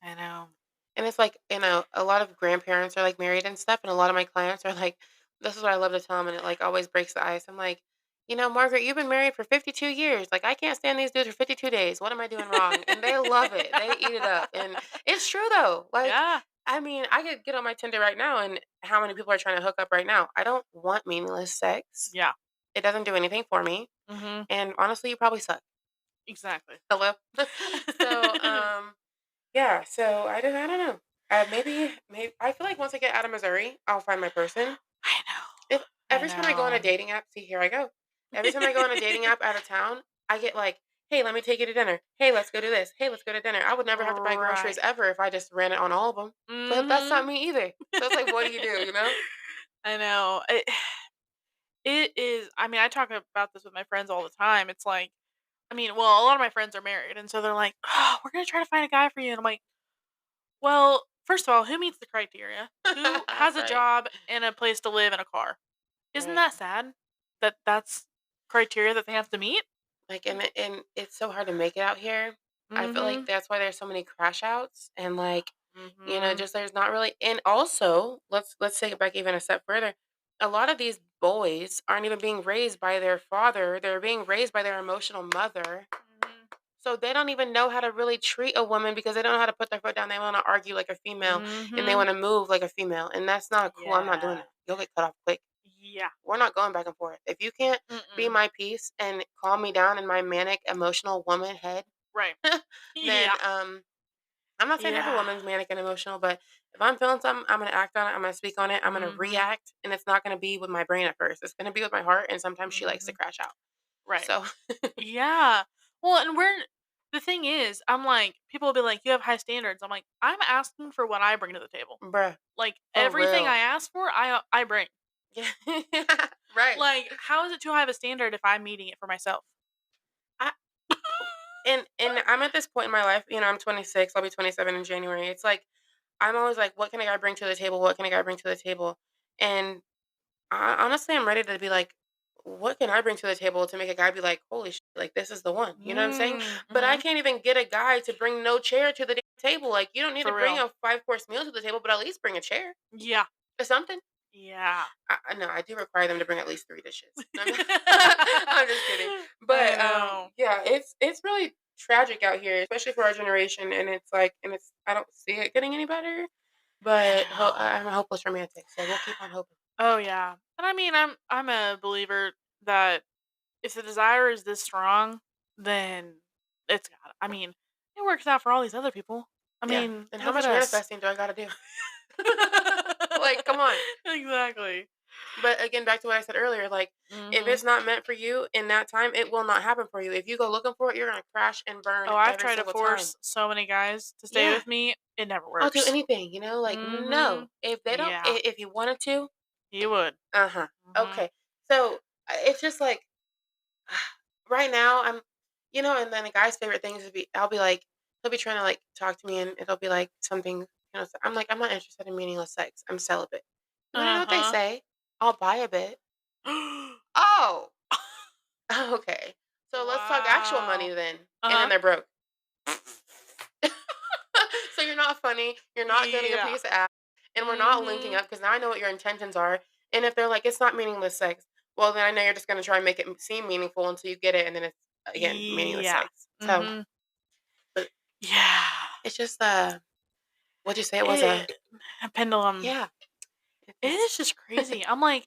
I know. And it's like, a lot of grandparents are, like, married and stuff, and a lot of my clients are like, this is what I love to tell them, and it, like, always breaks the ice. I'm like, Margaret, you've been married for 52 years. Like, I can't stand these dudes for 52 days. What am I doing wrong? And they love it. They eat it up. And it's true, though. Like, Yeah. I mean, I could get on my Tinder right now, and how many people are trying to hook up right now? I don't want meaningless sex. Yeah. It doesn't do anything for me. Mhm. And honestly, you probably suck. Exactly. Hello? So, yeah, so I don't know. Maybe I feel like once I get out of Missouri, I'll find my person. I know. I Every time I go on a know. dating app, see, here I go. Every time I go on a dating app out of town, I get like, "Hey, let me take you to dinner. Hey, let's go do this. Hey, let's go to dinner." I would never have to buy groceries Right. ever if I just ran it on all of them. But that's Mhm. not me either. So it's like, what do you do, you know? I know. It is I mean, I talk about this with my friends all the time. It's like I mean, well, a lot of my friends are married, and so they're like, "Oh, we're gonna try to find a guy for you." And I'm like, "Well, first of all, who meets the criteria? Who has a Right. job and a place to live and a car? Isn't Right. that sad that that's criteria that they have to meet?" Like, and it's so hard to make it out here. I feel like Mhm. that's why there's so many crash outs and like, Mhm. just there's not really. And also, let's take it back even a step further. A lot of these boys aren't even being raised by their father. They're being raised by their emotional mother. Mhm. So they don't even know how to really treat a woman because they don't know how to put their foot down. They want to argue like a female and they Mhm. want to move like a female. And that's not cool. I'm not doing Yeah. that. You'll get cut off quick. Yeah. We're not going back and forth. If you can't be Mm-mm. my peace and calm me down in my manic emotional woman head, Right. then Yeah. I'm not saying every Yeah. woman's manic and emotional, but if I'm feeling something, I'm gonna act on it. I'm gonna speak on it. I'm gonna Mhm. react, and it's not gonna be with my brain at first. It's gonna be with my heart, and sometimes she likes to Mhm. crash out. Right. So, Yeah. Well, and the thing is, I'm like, people will be like, "You have high standards." I'm like, "I'm asking for what I bring to the table. bruh, Like for everything I real. ask for, I bring. Yeah, right. Like, how is it too high of a standard if I'm meeting it for myself?" I and I'm at this point in my life. I'm 26. I'll be 27 in January. It's like I'm always like, what can a guy bring to the table? What can a guy bring to the table? And honestly, I'm ready to be like, what can I bring to the table to make a guy be like, holy shit, like this is the one. You know what I'm saying? But I Mhm. can't even get a guy to bring no chair to the damn table. Like, you don't need to For bring real. a 5 course meal to the table, but at least bring a chair Yeah. or something. Yeah. No, I do require them to bring at least 3 dishes. No, I'm just kidding. I But know. yeah, it's really tragic out here, especially for our generation. And it's like, and it's I don't see it getting any better. I But know. I'm a hopeless romantic, so we'll keep on hoping. Oh yeah. And I mean, I'm a believer that if the desire is this strong, then it's got. I mean, it works out for all these other people. I Yeah. mean, And how look at much us. manifesting do I got to do? Like, come on. Exactly. But again, back to what I said earlier, like, if Mhm. it's not meant for you in that time, it will not happen for you. If you go looking for it, you're gonna crash and burn Oh, I've every tried to single time. force so many guys to stay Yeah, with me. It never I'll do works. anything. Like, Mhm. no. If they don't, Yeah, if you wanted to, you would. uh huh. Mhm. Okay. So it's just like right now, and then a guy's favorite things would be, I'll be like, he'll be trying to like talk to me, and it'll be like something, I'm like, I'm not interested in meaningless sex. I'm celibate. You want to know what they Uh-huh. say? I'll buy a bit. Oh, okay. So let's talk actual money Wow. then. And then Uh-huh. they're broke. So you're not funny. You're not getting a Yeah. piece of ass. And we're not linking Mhm. up because now I know what your intentions are. And if they're like, it's not meaningless sex, well, then I know you're just going to try and make it seem meaningful until you get it. And then it's, again, meaningless Yeah. sex. So, Mhm. but Yeah. it's just, what'd you say? It was It a pendulum. yeah, It it's, is just crazy. I'm like,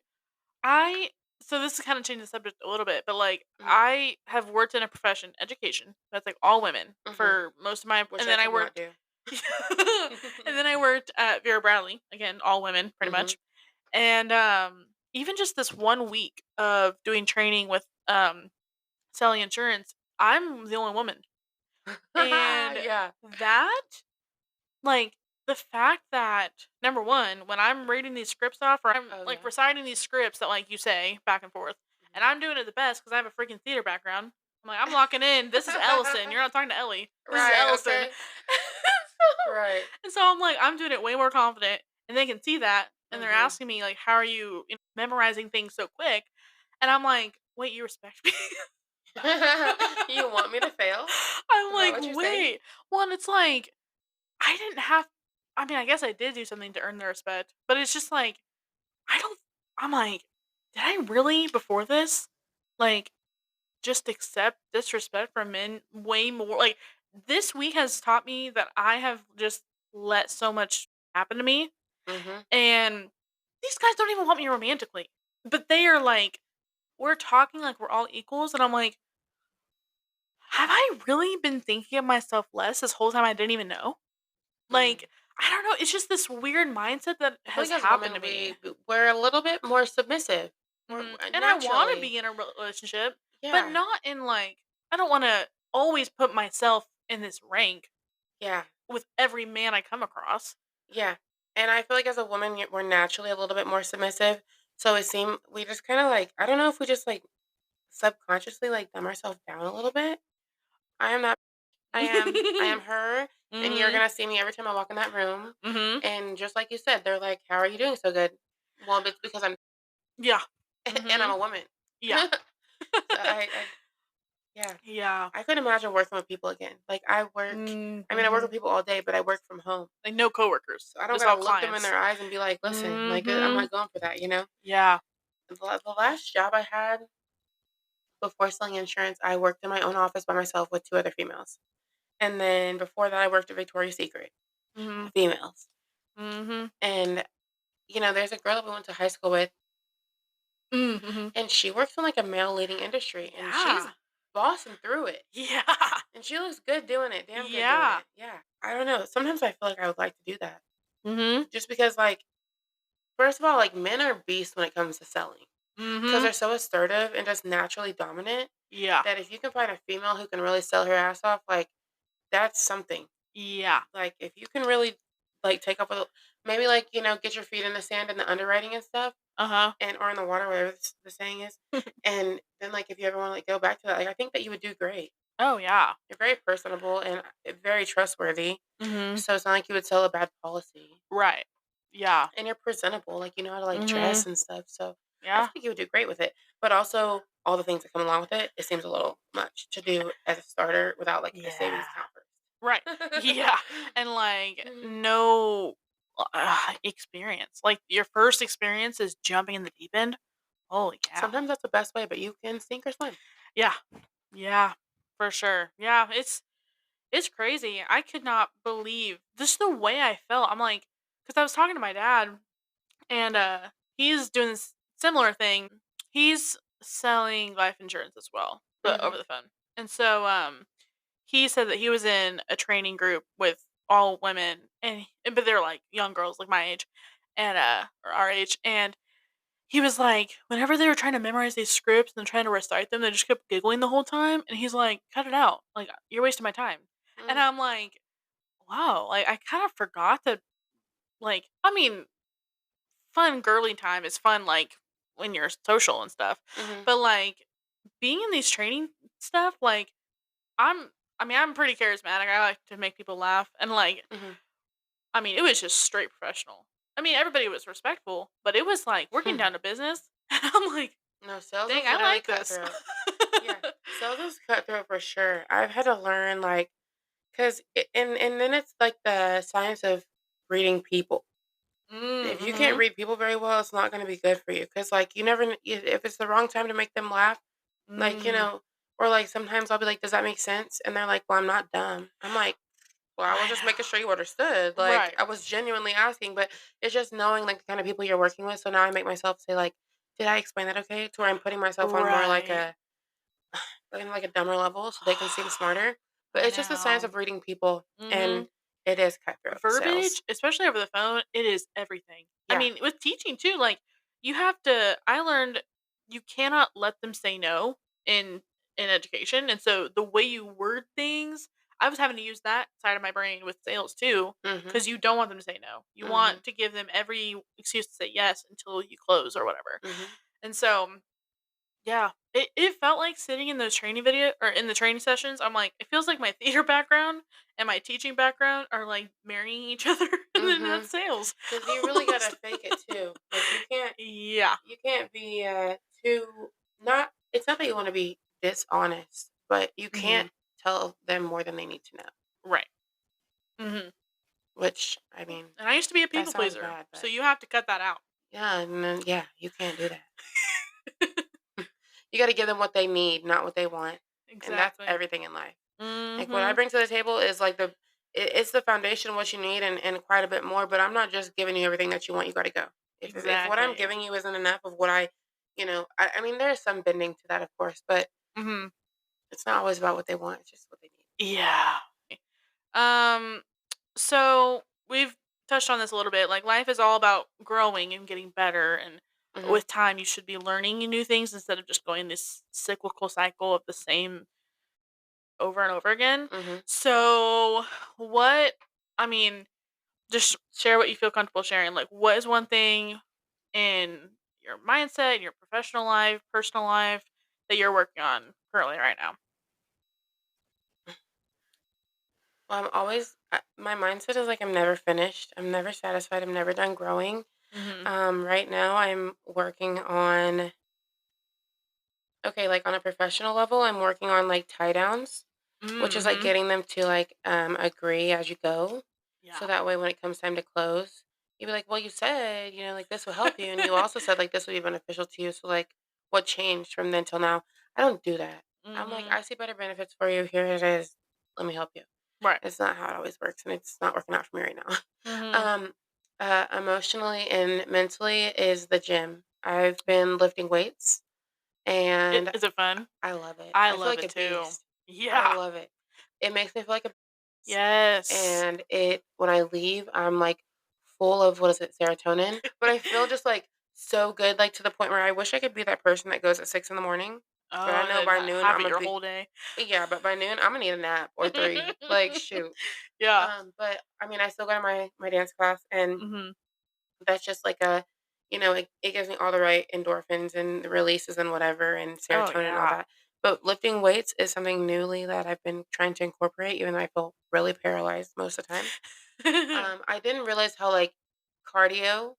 I so this is kind of changing the subject a little bit, but like mm-hmm, I have worked in a profession, education, that's like all women mm-hmm, for most of my which and I then I could not worked do. and then I worked at Vera Bradley, again, all women pretty Mm-hmm. much. And even just this 1 week of doing training with selling insurance, I'm the only woman. And Yeah. that like, the fact that, number 1, when I'm reading these scripts off or I'm, Oh, like, yeah. reciting these scripts that, like, you say back and forth, and Mhm. I'm doing it the best because I have a freaking theater background. I'm like, "I'm locking in. This is Ellison. You're not talking to Ellie. This is Right. Ellison." Okay. Right. And so I'm like, I'm doing it way more confident, and they can see that, and they're Mm-hmm. asking me, like, "How are you memorizing things so quick?" And I'm like, "Wait, you respect me?" You want me to fail? I'm Is that like, what you're saying? "Wait." Well, and it's like I didn't have I mean, I guess I did do something to earn their respect, but it's just like, I don't I'm like, did I really before this, like, just accept disrespect from men way more like, this week has taught me that I have just let so much happen to me, Mhm. and these guys don't even want me romantically, but they are like, we're talking like we're all equals, and I'm like, have I really been thinking of myself less this whole time I didn't even know? Mm. Like, I don't know, it's just this weird mindset that I feel has like as happened to women, me. we're a little bit more submissive. And I want to naturally. be in a relationship, but Yeah, not in like I don't want to always put myself in this rank yeah, with every man I come across. yeah. And I feel like as a woman, we're naturally a little bit more submissive. So it seemed we just kind of like I don't know if we just like subconsciously like dumb ourselves down a little bit. I am not. I am her, and you're Mhm. gonna see me every time I walk in that room. Mhm. And just like you said, they're like, "How are you doing so good?" Well, it's because I'm Yeah. and I'm Mhm. a woman. Yeah. So I yeah, Yeah. I couldn't imagine working with people again. Like I work. I mean, I work with Mhm. people all day, but I work from home, Like no coworkers, so I don't just all gotta look them in clients. their eyes and be like, "Listen, like I'm Mhm. not going for that," you know. Yeah. The last job I had before selling insurance, I worked in my own office by myself with two other females, and then before that, I worked at Victoria's Secret, Mhm. females, Mhm. and there's a girl that we went to high school with, Mhm. and she works in like a male leading industry, and she's Yeah. bossing through it, Yeah. and she looks good doing it, damn good doing Yeah. it. Yeah, I don't know. Sometimes I feel like I would like to do that, Mhm. just because, like, first of all, like men are beasts when it comes to selling, because Mhm. they're so assertive and just naturally dominant Yeah. that if you can find a female who can really sell her ass off, like that's something. Yeah. Like if you can really like take up a maybe like get your feet in the sand and the underwriting and stuff Uh-huh. and or in the water, whatever the saying is. And then like if you ever want to like go back to that, like I think that you would do great. Oh, yeah. You're very personable and very trustworthy. Mhm. So it's not like you would sell a bad policy. Right. Yeah. And you're presentable, like you know how to like dress Mhm. and stuff. So I Yeah. think you would do great with it. But also all the things that come along with it, it seems a little much to do as a starter without like a Yeah. savings account Right. first. Yeah. And like Mm. no experience. Like your first experience is jumping in the deep end. Holy cow. Sometimes that's the best way, but you can sink or swim. Yeah. Yeah. For sure. Yeah, it's crazy. I could not believe just the way I felt. I'm like cuz I was talking to my dad and he's doing this similar thing. He's selling life insurance as well, but over Mhm. the phone. And so he said that he was in a training group with all women but they're like young girls like my age and or our age and he was like whenever they were trying to memorize these scripts and trying to recite them they just kept giggling the whole time and he's like cut it out like you're wasting my time and Mm, I'm like wow like I kind of forgot that like I mean fun girly time is fun like when you're social and stuff mhm, but like being in these training stuff like I'm I mean, I'm pretty charismatic. I like to make people laugh, and like, mhm. I mean, it was just straight professional. I mean, everybody was respectful, but it was like working down to business, and I'm like, No, sales dang, is I literally like this. cutthroat. Yeah, sales is cutthroat for sure. I've had to learn, like, cause and then it's like the science of reading people. If you can't Mm-hmm. read people very well, it's not gonna be good for you. Cause like, you never kn if it's the wrong time to make them laugh, like, Mm. or like sometimes I'll be like, "Does that make sense?" And they're like, "Well, I'm not dumb." I'm like, well, I was I just making sure you understood. Like, right, I was genuinely asking, but it's just knowing like the kind of people you're working with. So now I make myself say like, did I explain that okay? To where I'm putting myself on more right. like a dumber level so they can seem smarter. But I it's just the science know. of reading people, Mm-hmm. and it is cutthroat sales. Verbiage, especially over the phone, it is everything. I Yeah. mean, with teaching too, like you have to I learned you cannot let them say no in education. And so the way you word things, I was having to use that side of my brain with sales too, Mhm. because you don't want them to say no. You Mhm. want to give them every excuse to say yes until you close or whatever. Mhm. And so yeah. It felt like sitting in those training video or in the training sessions, I'm like, it feels like my theater background and my teaching background are like marrying each other and then that's Mhm. sales. Because you really gotta Almost. fake it too. Like you can't Yeah. you can't be too not. It's not that you want to be dishonest, but you Mhm. can't tell them more than they need to know. Right. Mhm. Which, I mean, And I used to be a that people sounds pleaser, bad, so but you have to cut that out. yeah, and then, yeah, you can't do that. You got to give them what they need, not what they want, and that's Exactly. everything in life. Like what I Mhm. bring to the table is like it's the foundation of what you need and quite a bit more. But I'm not just giving you everything that you want. You got to go. If what I'm Exactly. giving you isn't enough of what I mean, there's some bending to that, of course, but Mhm. it's not always about what they want. It's just what they need. Yeah. Um so we've touched on this a little bit. Like life is all about growing and getting better and Mhm. with time you should be learning new things instead of just going this cyclical cycle of the same over and over again. Mhm. So, what I mean, just share what you feel comfortable sharing. Like, what is one thing in your mindset, your professional life, personal life that you're working on currently right now? Well, my mindset is like I'm never finished. I'm never satisfied. I'm never done growing. Mhm. Right now I'm working on okay, like on a professional level, I'm working on like tie downs, which is like Mhm. getting them to like agree as you go. So Yeah. that way when it comes time to close, you'd be like, well, you said, like this will help you. And you also said like this will be beneficial to you. So like what changed from then till now? I don't do that. I'm like, Mhm. I see better benefits for you. Here it is. Let me help you. Right. It's not how it always works, and it's not working out for me right now. Mhm. um, Emotionally and mentally is the gym. I've been lifting weights, and Is it fun? I love it. I I feel love like it a too. beast. I Yeah. love it. It makes me feel like a beast, Yes. and it when I leave, I'm like full of what is it, serotonin? But I feel just like so good, like to the point where I wish I could be that person that goes at 6 in the morning. But I Oh, know and by then noon have I'm it gonna your be whole day. yeah, but by noon I'm gonna need a nap or three. Like shoot. Yeah. But I mean, I still go to my dance class, and Mhm. that's just like it gives me all the right endorphins and the releases and whatever, and Oh, serotonin and all yeah. that. But lifting weights is something newly that I've been trying to incorporate, even though I feel really paralyzed most of the time. I didn't realize how like cardio.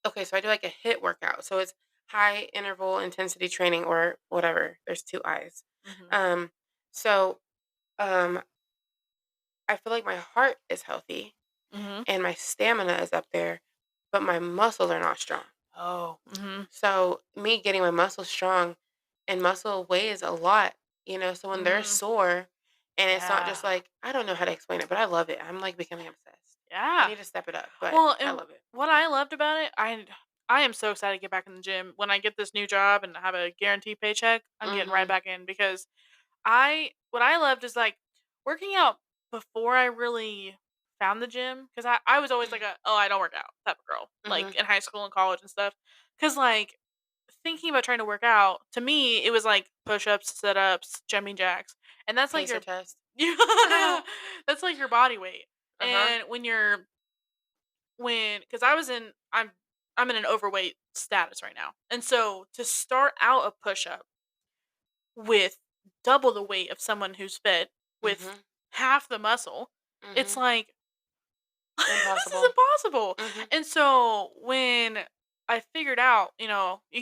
Okay, so I do like a hit workout, so it's high interval intensity training or whatever. There's two I's. Mhm. Um, so um, I feel like my heart is healthy Mhm. and my stamina is up there, but my muscles are not strong. Oh. Mhm. So me getting my muscles strong and muscle weighs a lot, so when they're Mhm. sore and it's not just Yeah. like I don't know how to explain it, but I love it. I'm like becoming obsessed. I Yeah. need to step it up, but Well, I and love it. what I loved about it, I am so excited to get back in the gym. When I get this new job and have a guaranteed paycheck, I'm getting right Mhm. back in because what I loved is like working out before I really found the gym because I was always like oh, I don't work out type of girl, like Mhm. in high school and college and stuff. Because like thinking about trying to work out, to me, it was like push ups, sit ups, jumping jacks. And that's like Pacer your test. that's like your body weight. Uh-huh. And because I'm in an overweight status right now. And so to start out a push up with double the weight of someone who's fit with Mhm. half the muscle, it's Mhm. like this is Impossible. impossible. Mhm. And so when I figured out, you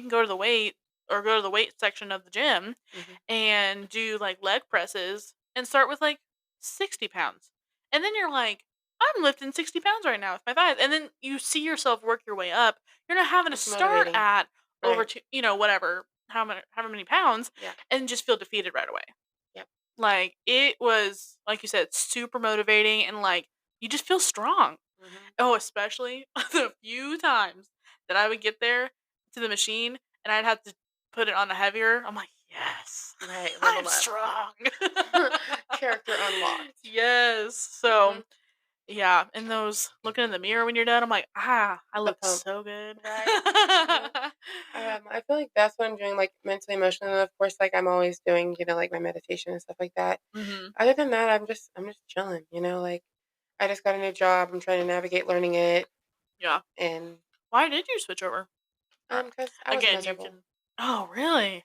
can go to the weight or go to the weight section of the gym Mhm. and do like leg presses and start with like 60 pounds. And then you're like, I'm lifting 60 pounds right now with my thighs. And then you see yourself work your way up. You're not having to It's start motivating. at over Right. to, whatever, however many pounds Yeah. and just feel defeated right away. Yep. Like it was, like you said, super motivating and like you just feel strong. Mhm. Oh, especially the few times that I would get there to the machine and I'd have to put it on a heavier, I'm like, "Yes, Right, I'm level up. strong." Character unlocked. Yes. So, Mhm. yeah, and those looking in the mirror when you're done, I'm like, I The look pump. so good." Right. Mhm. I feel like that's what I'm doing, like, mentally, emotionally, and of course, like, I'm always doing, like, my meditation and stuff like that. Mhm. Other than that, I'm just chilling, like, I just got a new job, I'm trying to navigate learning it, Yeah. and, Why did you switch over? Or 'cause I was again, you miserable. can Oh, really?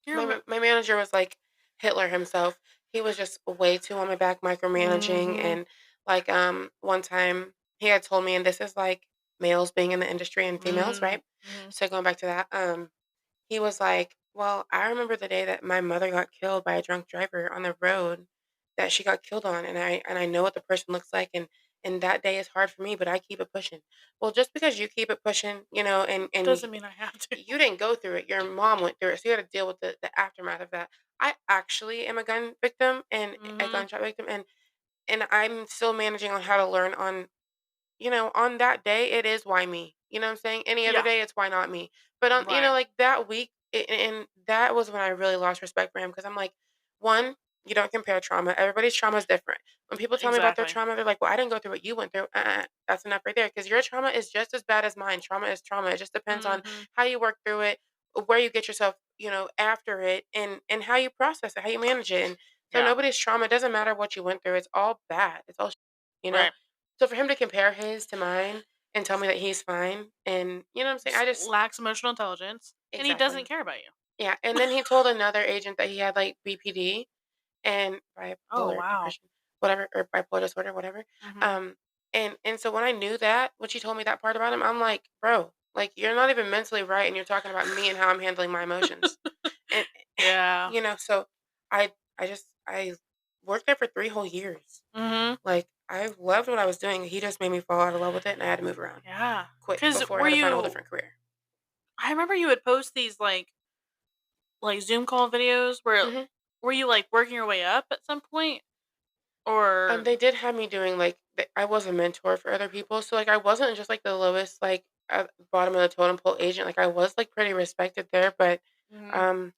You're My manager was like Hitler himself. He was just way too on my back, micromanaging, Mhm. and, like, one time he had told me and this is, like, males being in the industry and females, Mhm. right? Mhm. So going back to that, he was like, "Well, I remember the day that my mother got killed by a drunk driver on the road that she got killed on, and I know what the person looks like, and that day is hard for me, but I keep it pushing." Well, just because you keep it pushing, Doesn't mean I have to. you didn't go through it, your mom went through it, so you got to deal with the aftermath of that. I actually am a gun victim and a Mhm. gunshot victim, and I'm still managing on how to learn on that day, it is why me. You know what I'm saying? Any other Yeah. day, it's why not me. But Right. like that week, and that was when I really lost respect for him because I'm like, one, You don't compare trauma. Everybody's trauma is different. When people tell me about their Exactly. trauma, they're like, "Well, I didn't go through what you went through." That's enough right there. Because your trauma is just as bad as mine. Trauma is trauma. It just depends on Mhm. how you work through it, where you get yourself, after it, and how you process it, how you manage it. And so Yeah. nobody's trauma. It doesn't matter what you went through. It's all bad. It's all, you know. Right. So for him to compare his to mine and tell me that he's fine, and you know what I'm saying, I Just just lacks emotional intelligence, and he doesn't exactly. care about you. Yeah, and then he told another agent that he had, like, BPD and Oh, bipolar wow. depression, whatever, or bipolar disorder, whatever. Mhm. Um, and so when I knew that, when she told me that part about him, I'm like, "Bro, like, you're not even mentally right, and you're talking about me and how I'm handling my emotions." And, Yeah. so I worked there for 3 whole years. Mhm. Like, I loved what I was doing. He just made me fall out of love with it, and I had to move around Yeah. quick Cause before I were had to find a whole you different career. I remember you would post these, like, Zoom call videos where Mhm. were you, like, working your way up at some point? Or They did have me doing, like I was a mentor for other people, so, like, I wasn't just, like, the lowest, like, at the bottom of the totem pole agent, like, I was, like, pretty respected there, but, mhm. um,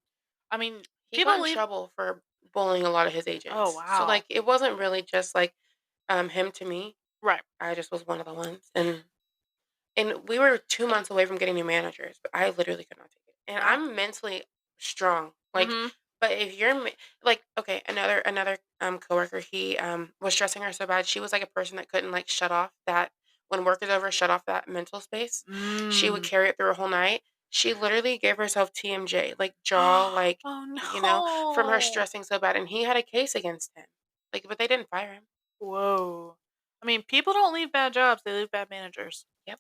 I mean, he got people in leave. trouble for bullying a lot of his Oh, agents. So, wow. like, it wasn't really just, like, him to me. Right. I just was one of the ones, and we were 2 months away from getting new managers, but I literally could not take it. And Yeah. I'm mentally strong, like, Mhm. but if you're like, okay, another coworker, he was stressing her so bad. She was like a person that couldn't like shut off that when work is over, shut off that mental space. She would Mm. carry it through a whole night. She literally gave herself TMJ, like jaw, like Oh, from her no. stressing so bad, and he had a case against him. Like, but they didn't fire him. Whoa. I mean, people don't leave bad jobs, they leave bad managers. Yep.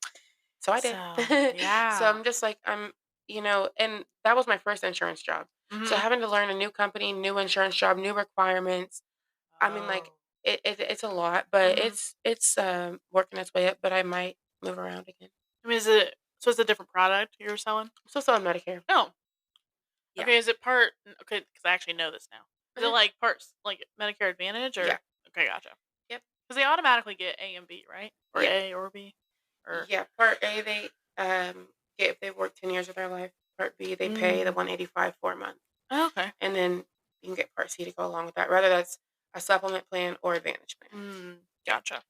So I did. So, So yeah. I'm just like, and that was my first insurance job. So Mhm. having to learn a new company, new insurance job, new requirements. I mean, like, Oh. it's a lot, but Mhm. it's working its way up. But I might move around again. I mean, it's a different product you're selling? I'm still on Medicare. Oh, Yeah. okay, is it part okay, because I actually know this now. Is it, Uh-huh. like, parts like, Medicare Advantage Yeah. or okay, gotcha. Yep. Because they automatically get A and B, right? Or Yeah. A or B? Or Yeah. Part A, they get if they've worked 10 years of their life. Part B, they pay the mm. 185 for a month, Okay. and then you can get Part C to go along with that. Whether that's a supplement plan or Advantage plan. Gotcha. Yep.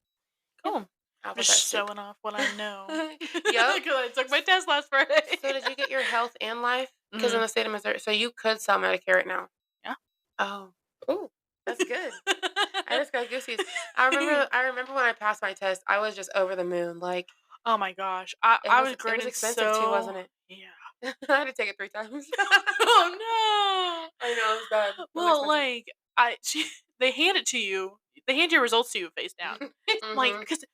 Cool. I'm just Alphabet soup. showing off what I know. Yep. Because I took my test last Friday. So did you get your health and life? Because in Mhm. the state of Missouri, so you could sell Medicare right now. Yeah. Oh. Ooh, that's good. I just got goosies. I remember when I passed my test, I was just over the moon. Like Oh my gosh. I was it was grading expensive too, so wasn't it? yeah. I had to take it 3 times. Oh, I know, it was bad. no. It was Well, expensive. like, they hand it to you. They hand your results to you face down. Like, Mhm. because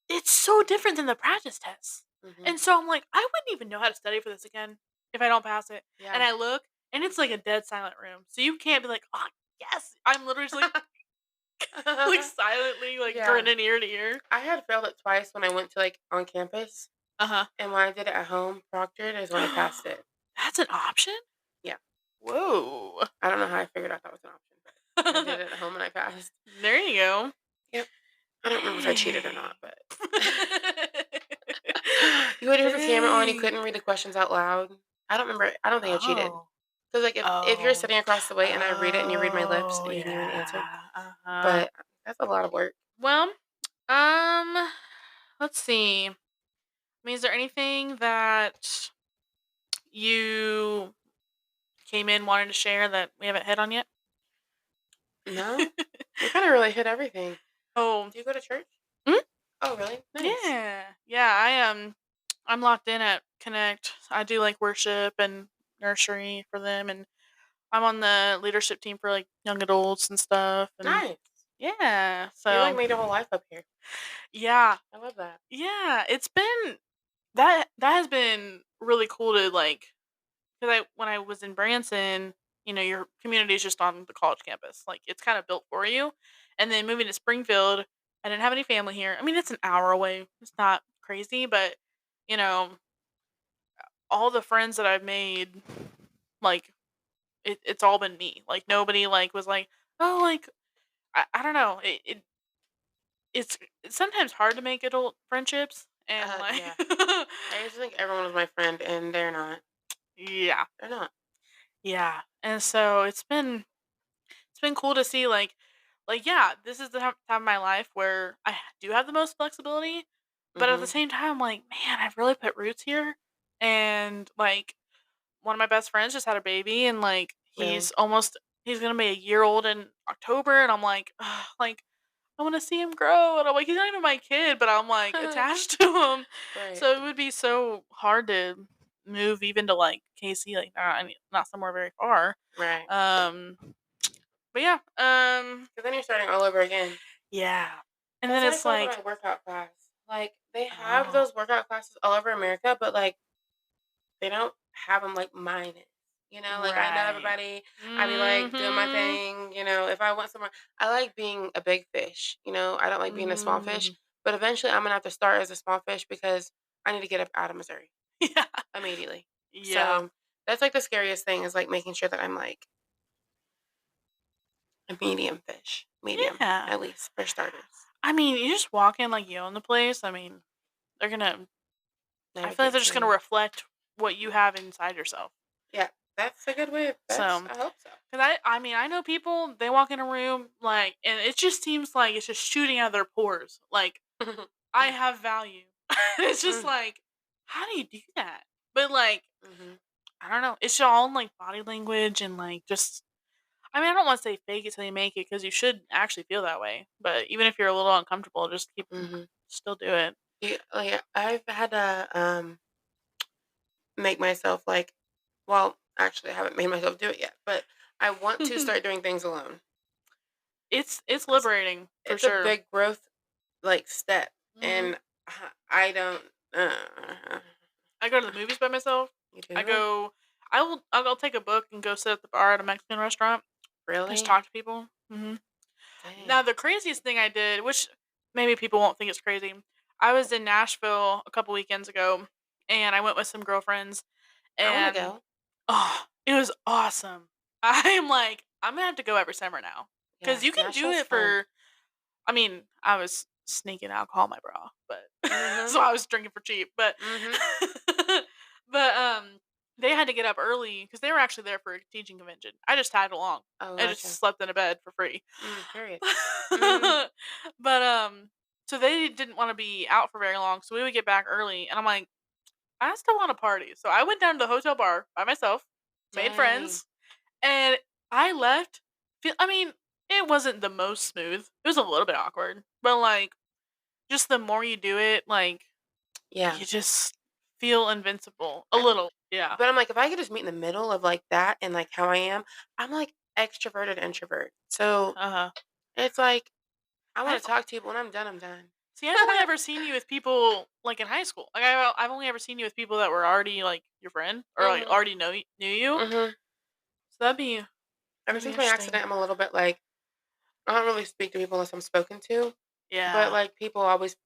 it's so different than the practice tests. Mhm. And so I'm like, I wouldn't even know how to study for this again if I don't pass it. And Yeah. I look, and it's like a dead silent room. So you can't be like, "Oh, yes." I'm literally just like silently, like, Yeah. grinning ear to ear. I had failed it twice when I went to, like, on campus, Uh-huh. and when I did it at home, proctored, is when I passed it. That's an option? Yeah. Whoa. I don't know how I figured out that was an option, but I did it at home and I passed. There you go. Yep. I don't remember if I cheated or Dang. not, but you had your camera on, you Dang. couldn't read the questions out loud. I don't remember. I don't think I cheated. Oh. Because like if you're Oh. sitting across the way and I read it and you read my lips Oh, and you can even answer, yeah. Uh-huh. but that's a lot of work. Well, um, let's see. I mean, is there anything that you came in wanting to share that we haven't hit on yet? No, we kind of really hit everything. Oh. Do you go to church? Mhm. Oh, really? Nice. Yeah. Yeah, I'm locked in at Connect. I do like worship and nursery for them, and I'm on the leadership team for like young adults and stuff, and Nice. yeah. You like So, made your whole life up here. yeah. I love that. Yeah, it's been that has been really cool to like cuz I when I was in Branson, your community is just on the college campus. Like it's kind of built for you. And then moving to Springfield, I didn't have any family here. I mean, it's an hour away. It's not crazy, but you know, all the friends that I've made, like it's all been me. Like nobody like was like, oh, like I don't know. It's it's sometimes hard to make adult friendships, and like Yeah. I used to think everyone was my friend, and they're not. yeah, They're not. yeah. And so it's been cool to see, yeah, this is the time of my life where do have the most flexibility, but at the Mhm. same time, I'm like, "Man, I've really put roots here," and, like, one of my best friends just had a baby, and, like, Really. he's gonna be a year old in October, and I'm like, "Ugh," like, I wanna see him grow, and I'm like, he's not even my kid, but I'm, like, attached to him, Right. so it would be so hard to move even to, like, KC, like, not somewhere very far, Right. um, but yeah, 'Cause then you're starting all over again. yeah, and That's then how I it's feel like with like, my workout class. Like, they have oh, those workout classes all over America, but, like, they don't have them like mine is. Like, I know right. everybody. I be, like, doing my Mhm. thing, if I went somewhere I like being a big fish, I don't like being a small fish, Mm. but eventually I'm gonna have to start as a small fish because I need to get up out of Missouri Yeah. immediately. Yeah. So, that's, like, the scariest thing is, like, making sure that I'm, like, a medium fish. Medium, Yeah. at least, for starters. I mean, you just walk in like you own the place, I mean, they're gonna I feel like Navigate they're just to gonna me. reflect what you have inside yourself. Yeah, that's a good way of that's So, I hope so. 'cause I mean, I know people, they walk in a room, like, and it just seems like it's just shooting out of their pores, like, "I have value." It's just Mm, like, how do you do that? But, like, mhm, I don't know, it's all in, like, body language and, like, just I mean, I don't wanna say fake it till you make it because you should actually feel that way, but even if you're a little uncomfortable, just mhm. still do it. Yeah, like, I've had to, make myself, like well, actually, I haven't made myself do it yet, but I want to start doing things alone It's 'cause liberating, for it's a sure. big growth, like, step, Mhm. and I don't uh, I go to the movies by myself. you I do? go I'll go take a book and go sit at the bar at a Mexican restaurant and just Really? talk to people. Mhm. Now Dang. the craziest thing I did, which maybe people won't think it's crazy, I was in Nashville a couple weekends ago, and I went with some girlfriends, I wanna and, go. oh, it was awesome. I'm like, "I'm gonna have to go every summer now because Yeah, you can do Nashville's it fun. for I mean, I was sneaking alcohol in my bra, but Mhm, so I was drinking for cheap, but mhm. but, they had to get up early because they were actually there for a teaching convention. I just tagged along. Oh, I just gotcha. slept in a bed for free. Period. Mm, But, so they didn't wanna be out for very long, so we would get back early, and I'm like, "I still wanna party." So I went down to the hotel bar by myself, made dang. friends, and I left I mean, it wasn't the most smooth. It was a little bit awkward, but, like, just the more you do it, like, Yeah. you just feel invincible a I'm little. Yeah. but I'm like, if I could just meet in the middle of, like, that and, like, how I am, I'm, like, extroverted introvert. So, Uh-huh. it's like, I wanna I've talk to you, but when I'm done, I'm done. I've only ever seen you with people, like, in high school. Like, I've only ever seen you with people that were already, like, your friend or, like, Mhm, already knew you. mhm. So Ever that'd be since my interesting. accident, I'm a little bit like, I don't really speak to people unless I'm spoken to, but, Yeah. like, people always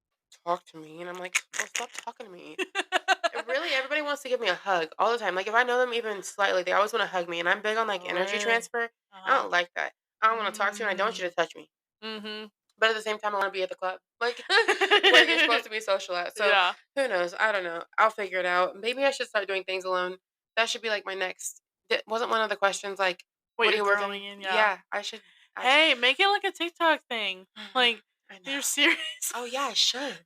talk to me, and I'm like, "Well, stop talking to me." Really, everybody wants to give me a hug all the time. Like, if I know them even slightly, they always wanna hug me, and I'm big on, like, Oh, energy really? transfer. I Uh-huh. don't like that. I don't wanna talk to you, and I don't want you Mm. to touch me. Mhm. But at the same time, I wanna be at the club, like, where you're supposed to be social at. So, Yeah. who knows? I don't know. I'll figure it out. Maybe I should start doing things alone. That should be, like, my next wasn't one of the questions, like, What "What are you're you growing working?" in, yeah. Yeah, I should. Hey, make it like a TikTok thing. Like, I know. you're serious. Oh, yeah, I should.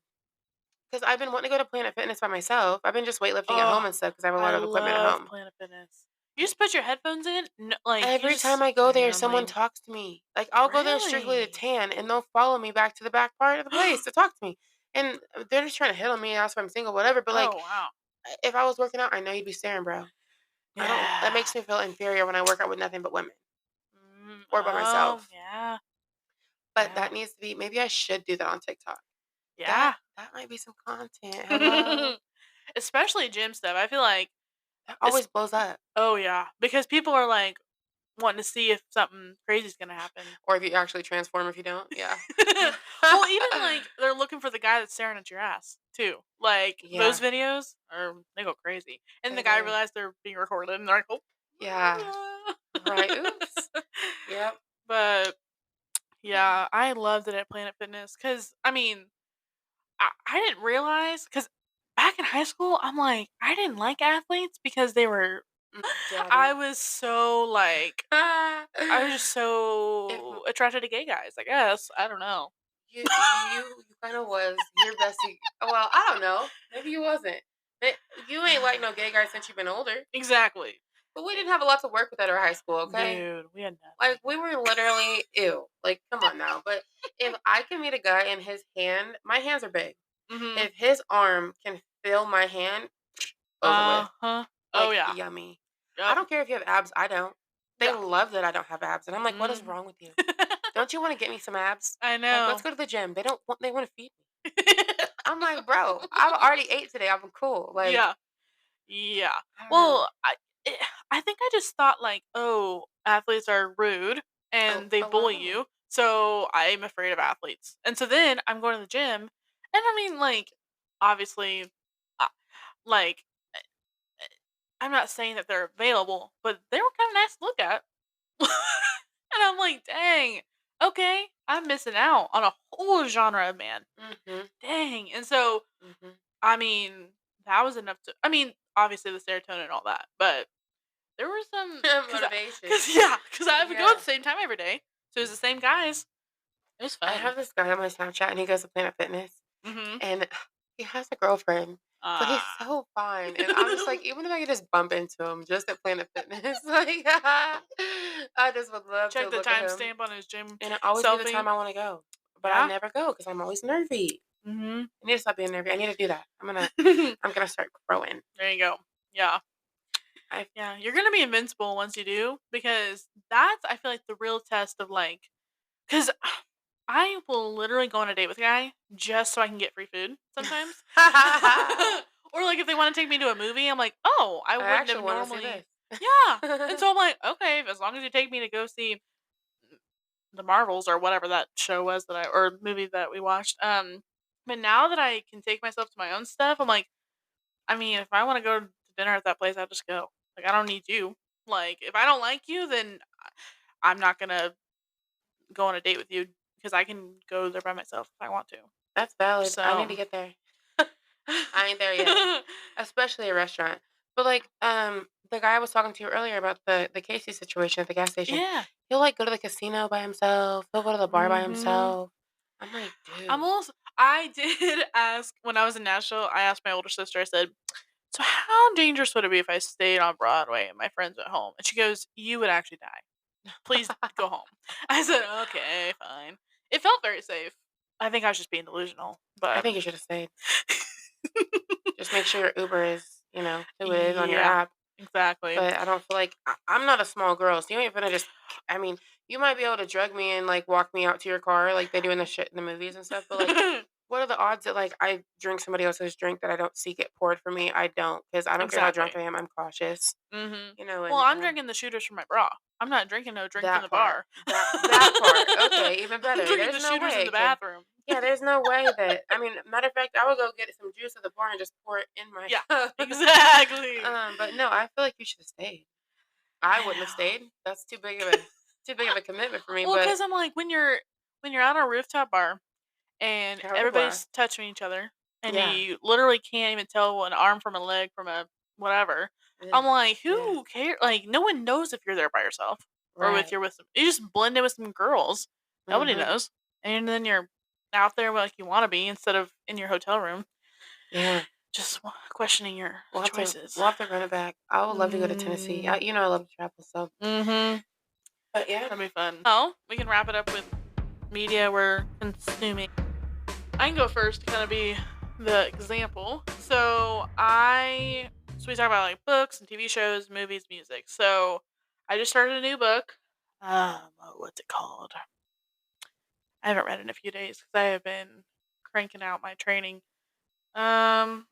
Because 'Cause I've been wanting to go to Planet Fitness by myself. I've been just weightlifting at home Oh, and stuff because I have a I lot of equipment at love home. Planet Fitness. You just put your headphones in, like, you Every time just I go you're in there, your own someone lane. talks to me. Like, I'll go there strictly to Really? tan, and they'll follow me back to the back part of the place to talk to me. And they're just trying to hit on me, ask if I'm single, whatever. But, like, Oh, wow. if I was working out, I know you'd be staring, bro. I don't that Yeah. makes me feel inferior when I work out with nothing but women or by Oh, myself. yeah. But Yeah. that needs to be maybe I should do that on TikTok. That Yeah. that might be some content. Hello? Especially gym stuff. I feel like That it's always blows up. oh, yeah, because people are, like, wanting to see if something crazy is gonna happen. Or if you actually transform if you don't. Yeah. Well, even, like, they're looking for the guy that's staring at your ass too. Like, those Yeah, videos are they go crazy. And they the guy do. realized they're being recorded, and they're like, Yeah. "Oh." Right. Oops. Yep. But, yeah, I loved it at Planet Fitness because I mean, I didn't realize because back in high school, I'm like, I didn't like athletes because they were Daddy. I was so, like I was just If so attracted to gay guys, I guess. I don't know. you kind of was your bestie. Well, I don't know. Maybe you wasn't. You ain't like no gay guy since you've been older. Exactly. But we Eh, didn't have a lot to work with at our high school, okay? dude, we had nothing. Like we were literally ew. Like come on now. But if I can meet a guy and his hand, my hands are big. Mhm. If his arm can feel my hand, over with. Uh-huh. Oh, Like yeah. yummy. I Yep. don't care if you have abs. I don't. They Yeah. love that I don't have abs, and I'm like, what is Mhm. wrong with you? Don't you want to get me some abs? I Like, let's know. go to the gym. They don't want. They want to feed me. I'm like, bro, I've already ate today. I'm cool. Like, Yeah. Yeah. I don't know. Well, I think I just thought, like, "Oh, athletes are rude Oh, and they oh bully wow. you, so I'm afraid of athletes." And so then I'm going to the gym, and I mean, like, obviously, uh, like, I'm not saying that they're available, but they were kinda nice to look at. And I'm like, "Dang, okay, I'm missing out on a whole genre of man. Mhm. Dang." And so, Mhm. I mean, that was enough to I mean, obviously the serotonin and all that, but there were some Motivation. cause yeah, cause I would go at Yeah. the same time every day, so it was the same guys. It was I fun. have this guy on my Snapchat, and he goes to Planet Fitness. Mhm. And he has a girlfriend, but he's Ah. so fine, and I'm just like, even if I could just bump into him just at Planet Fitness, like, I just would love to Check the look at him, timestamp on his gym and it always be the selfie. time I wanna go, but I Yeah. never go because 'cause I'm always nervy. Mhm. I need to stop being nervy, I need to do that. I'm gonna start growing. There you go. Yeah. I Yeah, you're gonna be invincible once you do, because that's I feel like the real test of, like, cause I will literally go on a date with a guy just so I can get free food sometimes. I Or, like, if they wanna take me to a movie, I'm like, "Oh, I wouldn't have actually wanna see normally." this. Yeah, and so I'm like, "Okay, as long as you take me to go see the Marvels," or whatever that show was that I or movie that we watched, but now that I can take myself to my own stuff, I'm like, I mean, if I wanna go to dinner at that place, I'll just go. Like, I don't need you. Like, if I don't like you, then I'm not gonna go on a date with you because I can go there by myself if I want to. That's valid, I need to So get there. I ain't there yet. Especially a restaurant. But, like, the guy I was talking to you earlier about the Casey situation at the gas station, yeah. he'll, like, go to the casino by himself, he'll go to the bar by Mhm. himself. I'm like, I'm "Dude." also I did ask when I was in Nashville, I asked my older sister, I said, "So how dangerous would it be if I stayed on Broadway and my friends at home?" And she goes, "You would actually die. Please go home." I said, "Okay, fine." It felt very safe. I think I was just being delusional, I but think you should have stayed. Just make sure your Uber is, who it is on your yeah, app. exactly. But I don't feel like I'm not a small girl, so you ain't gonna just I mean, you might be able to drug me and, like, walk me out to your car like they do in the shit in the movies and stuff, but, like, what are the odds that, like, I drink somebody else's drink that I don't see get poured for me? I don't, because I don't care how drunk Exactly. I am, I'm cautious, Mhm. Well, and, I'm drinking the shooters from my bra. I'm not drinking no drink from that the part. bar. That part. Okay, even I'm better. drinking There's the no shooters in way the it could bathroom. yeah, there's no way that I mean, matter of fact, I would go get some juice at the bar and just pour it in my Yeah, cup. exactly. But no, I feel like you should have stayed. I wouldn't have stayed. That's too big of a commitment for me, Well, but because I'm like, when you're at a rooftop bar and however, everybody's touching each other, and yeah. you literally can't even tell an arm from a leg from a whatever, Ugh, I'm like, yeah, who cares? Like, no one knows if you're there by yourself or with right. you're with some. You just blend in with some girls. Nobody Mhm. knows, and then you're out there like you want to be instead of in your hotel room, Yeah. just questioning your We'll have to choices. we'll have to run it back. I would love to go to Tennessee. Mm, I love to travel, so mm-hmm. but yeah. That'd be fun. Well, we can wrap it up with media we're consuming. I can go first to kind of be the example. So we talk about like books and TV shows, movies, music. So I just started a new book. What's it called? I haven't read it in a few days because I have been cranking out my training. Um,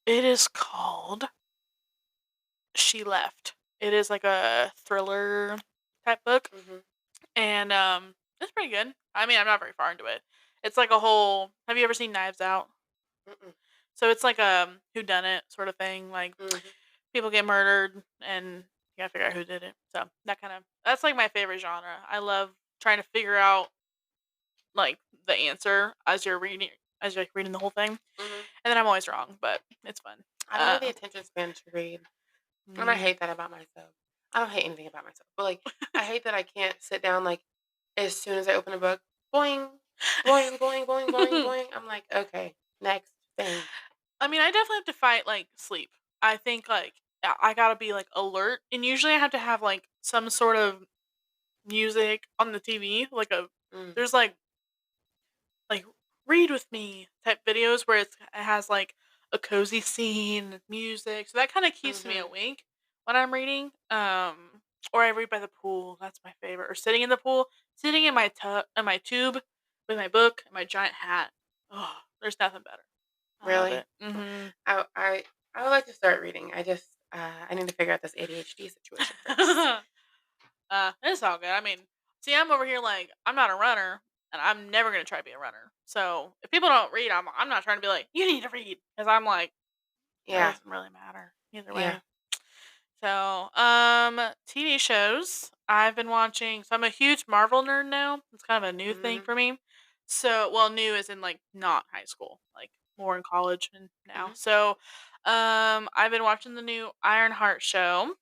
it is called She Left. It is like a thriller type book, Mhm. and it's pretty good. I mean, I'm not very far into it. It's like a whole. Have you ever seen Knives Out? Mm-mm. So it's like a who done it sort of thing. Like Mhm. people get murdered and you gotta figure out who did it. So that's like my favorite genre. I love trying to figure out like the answer as you're reading the whole thing. Mhm. and then I'm always wrong, but it's fun. I don't have the attention span to read, and I Me hate that about myself. I don't hate anything about myself, but, like, I hate that I can't sit down, like, as soon as I open a book, boing, boing, boing, boing, boing, boing. I'm like, "Okay, next thing." I mean, I definitely have to fight, like, sleep. I think, like, I gotta be, like, alert, and usually I have to have, like, some sort of music on the TV, like a Mm, there's, like, read with me type videos where it has, like, a cozy scene, music, so that kinda keeps me mhm. awake when I'm reading, or I read by the pool, that's my favorite, or sitting in the pool, sitting in my tube with my book and my giant hat. Oh, there's nothing better. I love Really? it. Mhm. I I I would like to start reading. I need to figure out this ADHD situation first. It's all good. I mean, see, I'm over here like I'm not a runner, and I'm never gonna try to be a runner. So if people don't read, I'm not trying to be like you need to read because I'm like it Yeah, doesn't really matter either yeah. way. So TV shows I've been watching. So I'm a huge Marvel nerd now. It's kind of a new thing Mhm, for me. So well, new is in like not high school, like more in college and now. mhm. So I've been watching the new Ironheart show.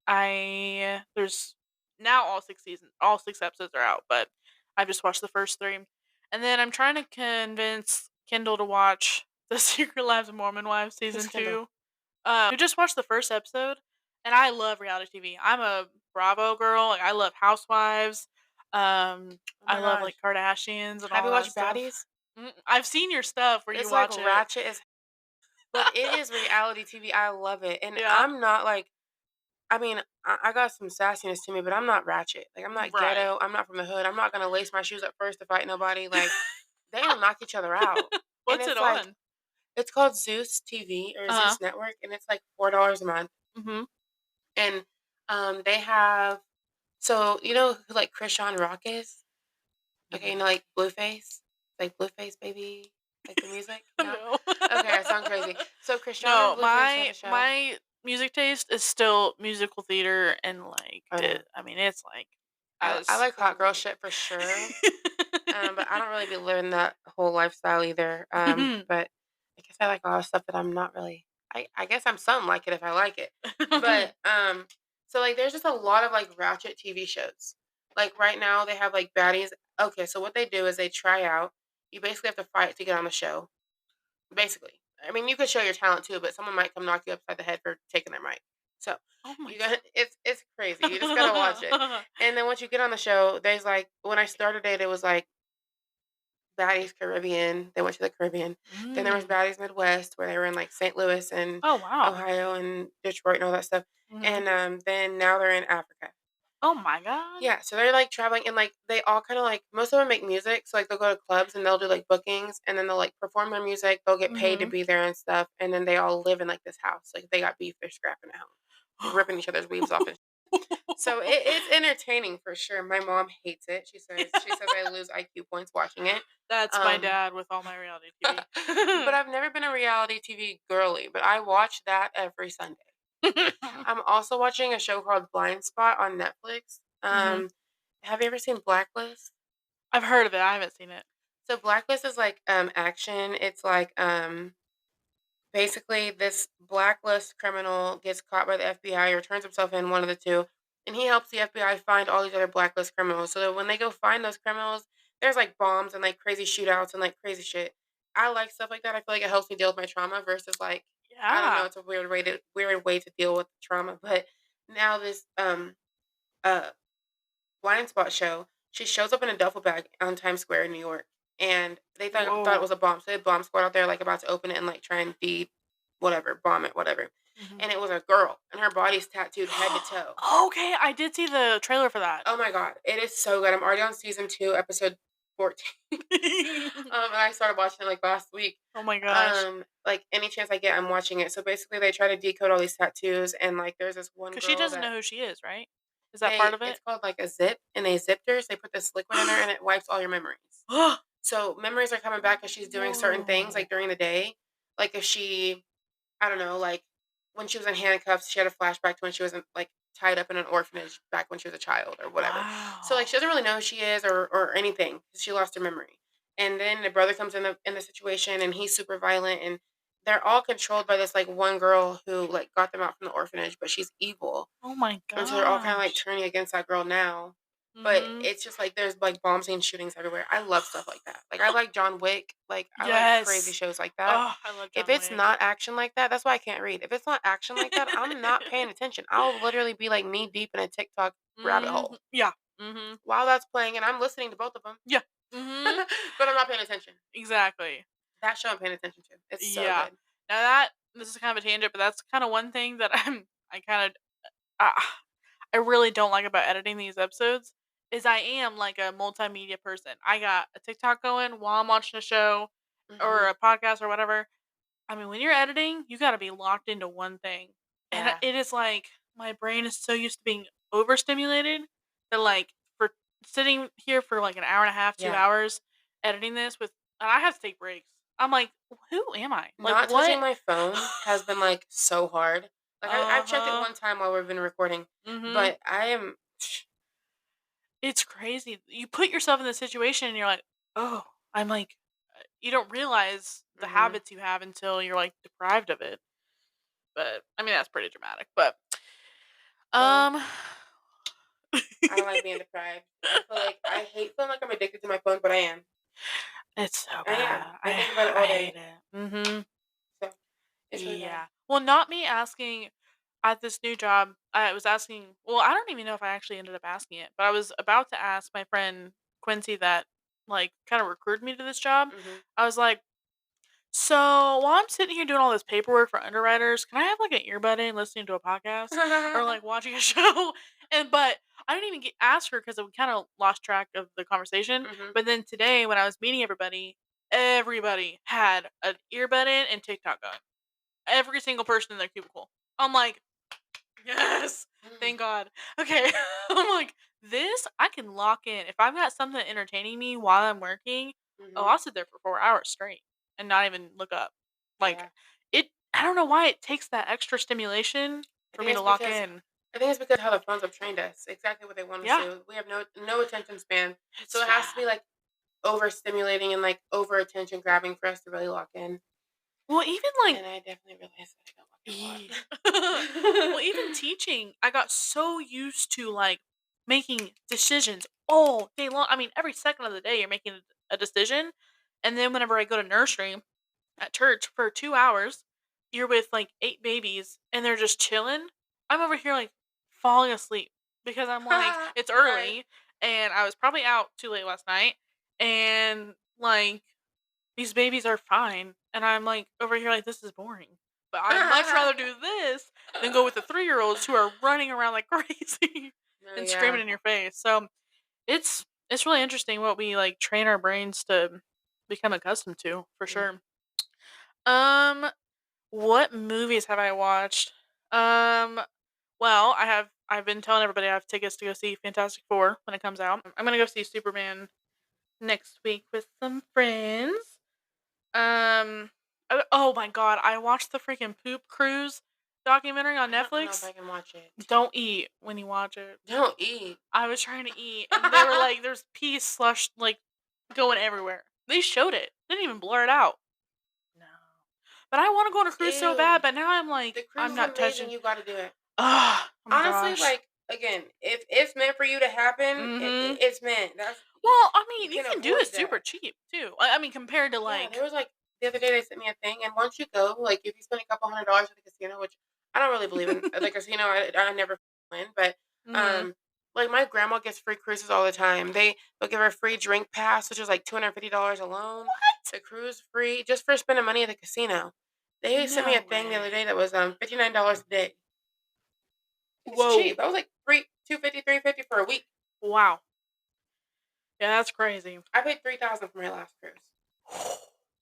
I there's now all 6 episodes are out, but I've just watched the first 3. And then I'm trying to convince Kindle to watch The Secret Lives of Mormon Wives Who's season Kindle? 2. We just watched the first episode, and I love reality TV. I'm a Bravo girl. Like I love Housewives. Oh I my love like gosh. Kardashians and Have you all that watched stuff. Baddies? I've seen your stuff where you It's like watch it. ratchet as but it is reality TV. I love it. And Yeah. I'm not like I mean, I got some sassiness to me, but I'm not ratchet. Like I'm not Right. ghetto. I'm not from the hood. I'm not gonna lace my shoes up first to fight nobody. Like they will knock each other out. And What's it it's like on? it's called Zeus TV or Uh huh. Zeus Network, and it's like $4 a month. Mhm. And they have so you know who like Krishan Rock is? Okay, you know like Blueface, like Blueface baby, like the music. No, No. okay, I sound crazy. So Krishan and No, Blueface have my a show. my music taste is still musical theater and like Oh no, I mean it's like I as like hot girl shit for sure. But I don't really be living that whole lifestyle either. But I guess I like a lot of stuff that I'm not really. I guess I'm something like it if I like it. But so like there's just a lot of like ratchet TV shows. Like right now they have like baddies. Okay, so what they do is they try out. You basically have to fight to get on the show. Basically, I mean you could show your talent too, but someone might come knock you upside the head for taking their mic. So Oh my you got it's crazy. You just gotta watch it. god. And then once you get on the show, there's like when I started it, it was like Baddies Caribbean. They went to the Caribbean. Then there was Mm. Baddies Midwest, where they were in like St. Louis and Oh, wow. Ohio and Detroit and all that stuff. Mhm. And then now they're in Africa. Oh my god. Yeah, so they're like traveling and like they all kind of like most of them make music. So like they'll go to clubs and they'll do like bookings and then they'll like perform their music. They'll get paid to Mhm. be there and stuff. And then they all live in like this house. Like if they got beef, they're scrapping at home, like ripping each other's weaves off and so it's entertaining for sure. My mom hates it. She says I lose IQ points watching it. That's my Um, dad with all my reality TV. but I've never been a reality TV girly, but I watch that every Sunday. I'm also watching a show called Blind Spot on Netflix. Mhm. Have you ever seen Blacklist? I've heard of it, I haven't seen it. So Blacklist is like action. It's like basically, this blacklist criminal gets caught by the FBI or turns himself in, one of the two, and he helps the FBI find all these other blacklist criminals. So that when they go find those criminals, there's like bombs and like crazy shootouts and like crazy shit. I like stuff like that. I feel like it helps me deal with my trauma versus like I don't know. Yeah. It's a weird way to deal with trauma. But now this uh blind spot show, she shows up in a duffel bag on Times Square in New York. And they thought it Whoa. was a bomb. So they had bomb squad out there like about to open it and like try and whatever, bomb it, whatever. Mhm. And it was a girl and her body's tattooed head to toe. Okay, I did see the trailer for that. Oh my god, it is so good. I'm already on season 2, episode 14. And I started watching it like last week. Oh my gosh. Like any chance I get, I'm watching it. So basically they try to decode all these tattoos and like there's this one 'Cause she girl doesn't that know who she is, right? Is that part of it's it? called like a zip and they zipped her, so they put this liquid in her and it wipes all your memories. So memories are coming back as she's doing certain things, Whoa. like during the day. Like if she, I don't know, like when she was in handcuffs, she had a flashback to when she was like tied up in an orphanage back when she was a child or whatever. So like Wow. she doesn't really know who she is or anything because she lost her memory. And then the brother comes in the situation and he's super violent and they're all controlled by this, like, one girl who, like, got them out from the orphanage, but she's evil. Oh my And so they're all kinda, like, gosh. turning against that girl now. But Mhm. it's just, like, there's, like, bombs and shootings everywhere. I love stuff like that. Like, I like John Wick. Like, I like crazy Yes. shows like that. Oh, I love If John it's Wick. not action like that, that's why I can't read. If it's not action like that, I'm not paying attention. I'll literally be, like, knee deep in a TikTok rabbit hole Mhm. Yeah. Mhm. while that's playing, and I'm listening to both of them, Yeah. Mhm. but I'm not paying attention. Exactly. That show I'm paying attention to. It's so Yeah. good. Now that this is kind of a tangent, but that's kind of one thing that I kind of I really don't like about editing these episodes is I am like a multimedia person. I got a TikTok going while I'm watching a show or Mhm. a podcast or whatever. I mean, when you're editing, you got to be locked into one thing. And Yeah. it is like my brain is so used to being overstimulated that like for sitting here for like an hour and a half, two Yeah. hours editing this with and I have to take breaks. I'm like, who am I? Like Not touching what? my phone has been, like, so hard. Like, I've checked it Uh-huh. one time while we've been recording, Mhm. but I am It's crazy. You put yourself in the situation and you're like, "Oh, I'm like" you don't realize the mhm. habits you have until you're, like, deprived of it. But, I mean, that's pretty dramatic, but, Well, um I don't like being deprived. I feel like I hate feeling like I'm addicted to my phone, but I am. it's so I am. bad. I think about it I all hate day, it. Mhm. so it's really bad. Yeah. Well, not me asking at this new job, I was asking well, I don't even know if I actually ended up asking it, but I was about to ask my friend Quincy that, like, kinda recruited me to this job. Mhm. I was like, "So, while I'm sitting here doing all this paperwork for underwriters, can I have, like, an earbud in listening to a podcast or, like, watching a show?" But I didn't even get ask her because we kinda lost track of the conversation, Mhm. but then today when I was meeting everybody had an earbud in and TikTok going. Every single person in their cubicle. I'm like, "Yes, Mhm. thank God." Okay. I'm like, "This I can lock in. If I've got something entertaining me while I'm working, oh, Mhm. I'll sit there for 4 hours straight and not even look up." Like, Yeah. I don't know why it takes that extra stimulation I for think me to it's lock because in. I think it's because how the phones have trained us. Exactly what they want us to Yeah, do. We have no attention span, so it's it has to be, bad. like, overstimulating and, like, over attention grabbing for us to really lock in, Well, even, like and I definitely realize that I don't lock Ye in a well, even lot. teaching, I got so used to, like, making decisions all day long. I mean, every second of the day, you're making a decision, and then whenever I go to nursery at church for 2 hours, you're with, like, 8 babies, and they're just chilling. I'm over here, like, falling asleep because I'm like, it's Right. early, and I was probably out too late last night, and, like, these babies are fine, and I'm, like, over here like, "This is boring." But I'd much rather do this than go with the three-year-olds who are running around like crazy Oh, and yeah. screaming in your face. So, it's really interesting what we, like, train our brains to become accustomed to, for sure. Mhm. Um, what movies have I watched? Um, well, I've been telling everybody I have tickets to go see Fantastic Four when it comes out. I'm gonna go see Superman next week with some friends. Oh my god, I watched the freaking Poop Cruise documentary on I don't know if Netflix. I can watch it. Don't eat when you watch it. Don't eat. I was trying to eat, and they were like, "There's pee slush like going everywhere." They showed it. Didn't even blur it out. No, but I want to go on a cruise so bad. Ew. But now I'm like, The cruise I'm is not amazing, touching. you gotta do it. Ugh, oh my Honestly, gosh. like, again, if it's meant for you to happen, Mm-hmm. it's meant. Well, I You mean, you can can do it avoid super that. cheap too. I mean, compared to Yeah, like, there was, like the other day they sent me a thing, and once you go, like, if you spend a couple $100 at the casino, which I don't really believe in the casino, I never win, but, mm-hmm. um, like, my grandma gets free cruises all the time. They'll give her a free drink pass, which is, like, $250 alone. What? The cruise free just for spending money at the casino. They sent me a No thing the other way. day that was, $59 a day. It's Whoa. cheap. That was, like, 350 for a week. Wow. Yeah, that's crazy. I paid 3,000 for my last cruise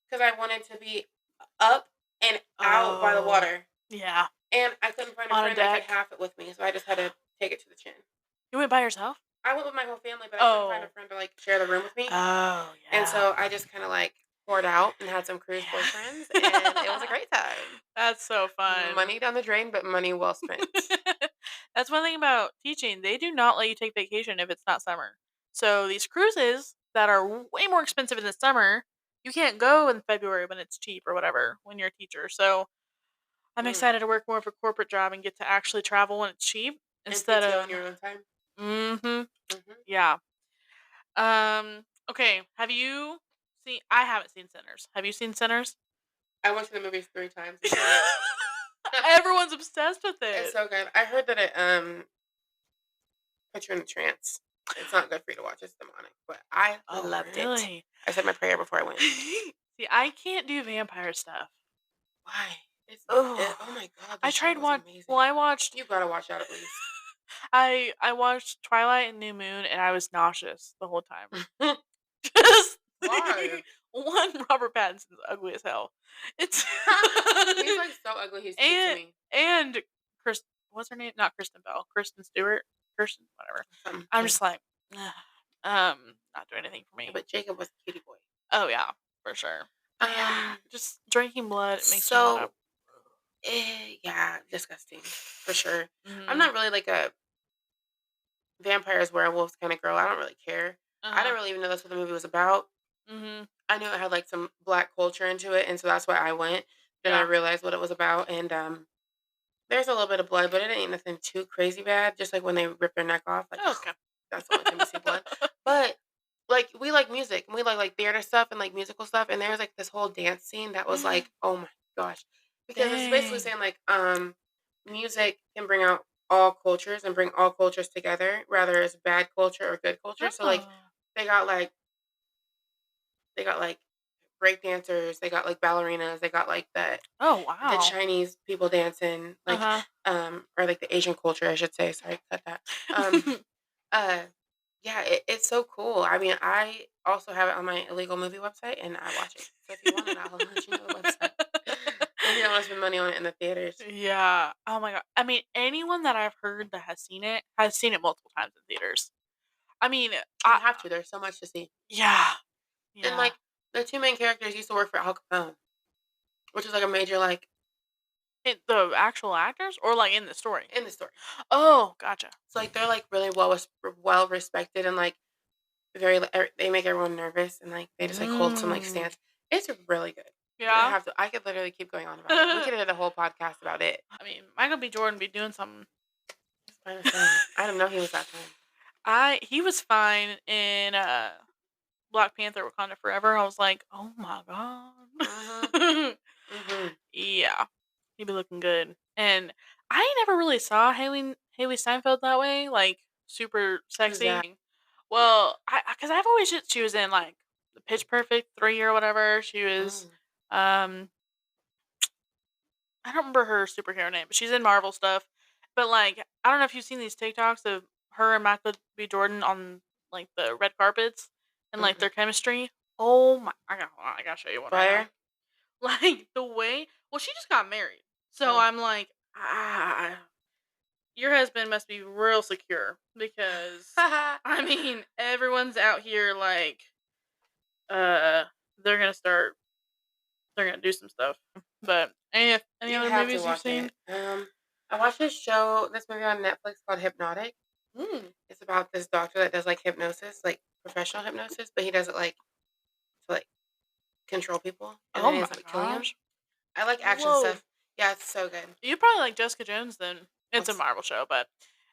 because I wanted to be up and out by the Oh, water. yeah. And I couldn't find a On a friend that could deck. half it with me, so I just had to take it to the chin. You went by yourself? I went with my whole family, but I couldn't find a Oh. friend to, like, share the room with me, Oh, and yeah. so I just kinda, like, poured out and had some cruise boyfriends, and it was a Yeah. great time. That's so fun. Money down the drain, but money well spent. That's one thing about teaching. They do not let you take vacation if it's not summer. So these cruises that are way more expensive in the summer, you can't go in February when it's cheap or whatever when you're a teacher. So I'm Mm. excited to work more of a corporate job and get to actually travel when it's cheap And instead PTO on of. your own time? Mhm. Mhm. Yeah. Okay, have you seen I haven't seen Sinners. Have you seen Sinners? I went to the movies 3 times and seen it. Everyone's obsessed with It's it. so good. I heard that it, puts you in a trance. It's not good for you to watch, it's demonic, but I Oh, loved it. really? I said my prayer before I went. See, I can't do vampire stuff. Why? Oh Oh, my god, the I tried show is watch well, amazing. I watched You gotta watch that at least. I watched Twilight and New Moon, and I was nauseous the whole time. Just Why? one, Robert Pattinson's ugly as hell. It's He's, like, so ugly, he's cute to and me. and Chris what's her name? Not Kristen Bell, Kristen Stewart? Kirsten, whatever. Something, I'm yeah. just like, "Ugh, not doing anything for Yeah, me." but Jacob was a cutie boy. Oh, yeah, for sure. But yeah, Um, just drinking blood makes me wanna. so, yeah, disgusting, for sure. I'm Mhm. not really, like, a vampires, werewolves kinda girl, I don't really care. I Uh-huh. didn't really even know that's what the movie was about. Mhm. I knew it had, like, some black culture into it, and so that's why I went. Then I Yeah. realized what it was about, and, there's a little bit of blood, but it ain't nothing too crazy bad, just like when they rip their neck off, like, Okay. that's the only time you see blood. But, like, we like music, and we like theater stuff and, like, musical stuff, and there was, like, this whole dance scene that was like, oh my gosh. Because it's basically Dang. saying, like, music can bring out all cultures and bring all cultures together, whether it's bad culture or good culture. So, like, Oh. they got, like they got, like, break dancers, they got, like, ballerinas, they got, like, Oh, the wow. Chinese people dancing, like, Uh-huh. or, like, the Asian culture, I should say, sorry, cut that. Uh, yeah, it's so cool. I mean, I also have it on my illegal movie website, and I watch it. So if you want it, I'll let you know the website. If you don't wanna spend money on it in the theaters. Yeah. Oh my god. I mean, anyone that I've heard that has seen it multiple times in theaters. I mean, You I have to, there's so much to see. yeah. And, Yeah. like, the 2 main characters used to work for Al Capone, which is, like, a major, like The actual actors or like in the story? in the story. Oh, gotcha. So, like, they're, like, really well respected and, like, very they make everyone nervous and, like, they just, like, hold some, like, Mm. stance. It's really good. Yeah. I could literally keep going on about it. We could have did a whole podcast about it. I mean, Michael B. Jordan be doing something. Just trying to say. I didn't know he was that kind. I He was fine in Black Panther Wakanda Forever. I was like, "Oh my Mhm. god." Mhm. Yeah. He be looking good. And I never really saw Haley Steinfeld that way, like super Who's that? sexy. Yeah. Well, cuz I've always just she was in like the Pitch Perfect 3 or whatever. She was Mm. um I don't remember her superhero name, but she's in Marvel stuff. But like I don't know if you've seen these TikToks of her and Michael B. Jordan on like the red carpets and like Mm-mm. their chemistry. Oh my I gotta show you one right now. Fire? Like the way well, she just got married. So Oh. I'm like, your husband must be real secure because I mean, everyone's out here like uh they're gonna start they're gonna do some stuff. But any You other have to movies you've watch seen? it. I watched this movie on Netflix called Hypnotic. Mm. It's about this doctor that does, like, hypnosis, like, professional hypnosis, but he does it, like, to, like, control people, and Oh then he my ends up killing them. gosh. I like action Whoa. stuff. Yeah, it's so good. You probably like Jessica Jones then. It's a What's Marvel show, but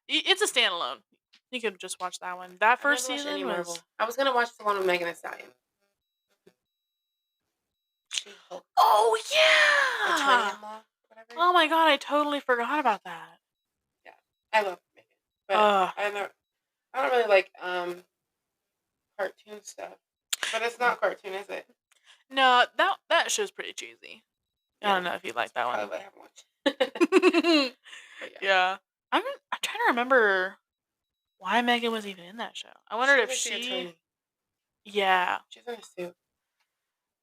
it's a standalone. You could just watch that one. That I've first never watched any season was Marvel. I was gonna watch the one with Megan Thee Stallion. She-Hulk. oh Attorney yeah. in law, whatever. Oh my god, I totally forgot about that. Yeah. I love Megan. But Ugh. I don't really like cartoon stuff. But it's not cartoon, is it? No, that show's pretty cheesy. I Yeah. don't know if you like That's that probably one. why I haven't watched. But yeah. Yeah. I'm trying to remember why Megan was even in that show. I wondered She if was the she attorney. yeah, She's in a suit.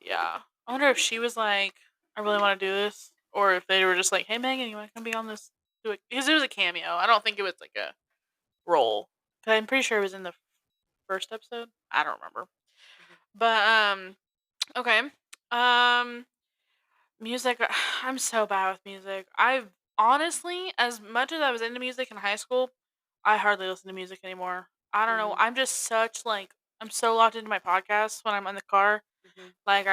yeah. I wonder if she was like, I really want to do this, or if they were just like, hey Megan, you want to come be on this? Do it because it was a cameo. I don't think it was like a role. 'Cause I'm pretty sure it was in the first episode. I don't remember. Mhm. But okay. Um, music. I'm so bad with music. I've honestly, as much as I was into music in high school, I hardly listen to music anymore. I don't know. Mhm. I'm just such like I'm so locked into my podcasts when I'm in the car Mhm. Like,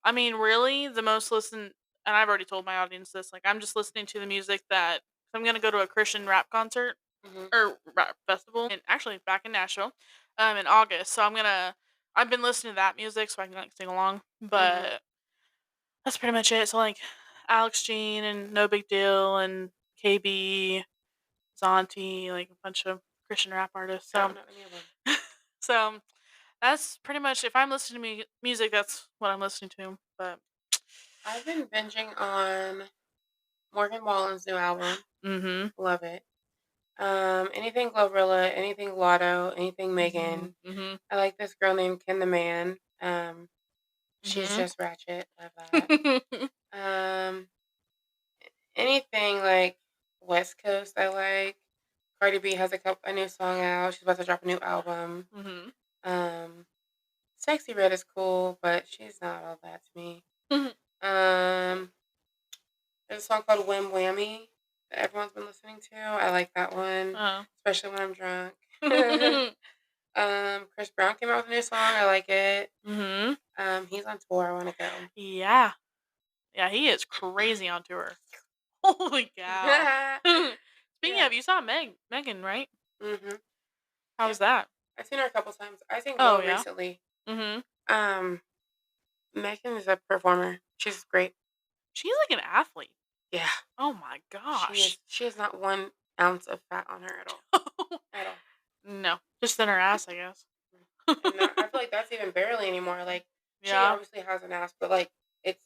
I mean, really, the most listen and I've already told my audience this, like, I'm just listening to the music that I'm gonna go to a Christian rap concert Mhm. or rap festival, and actually back in Nashville, in August, so I've been listening to that music so I can, like, sing along, Mhm. but that's pretty much it. So, like, Alex Jean and No Big Deal and KB, Zonti, like, a bunch of Christian rap artists, I don't so know any of them. so that's pretty much if I'm listening to music, that's what I'm listening to, but I've been binging on Morgan Wallen's new album. mhm. Love it. Anything Glorilla, anything Lotto, anything Megan. Mhm. Mhm. I like this girl named Ken the Man. She's Mhm. just ratchet. Love that. Um, anything like West Coast, I like. Cardi B has a new song out. She's about to drop a new album. Mhm. Um, Sexy Red is cool, but she's not all that to me. Mhm. Um, there's a song called Wham Whammy that everyone's been listening to. I like that one, Oh. especially when I'm drunk. Chris Brown came out with a new song. I like it. Mhm. He's on tour. I want to go. Yeah. Yeah, he is crazy on tour. Holy cow. Speaking Yeah. of, you saw Megan, right? Mhm. How Yeah. was that? I've seen her a couple times. I think Oh, more yeah? recently. Mhm. Um, Megan is a performer. She's great. She's like an athlete. Yeah, Oh my she gosh. is. She has not 1 ounce of fat on her at all. At all. No, just in her ass, I guess. Mm. And not, I feel like that's even barely anymore. Like she Yeah. obviously has an ass, but like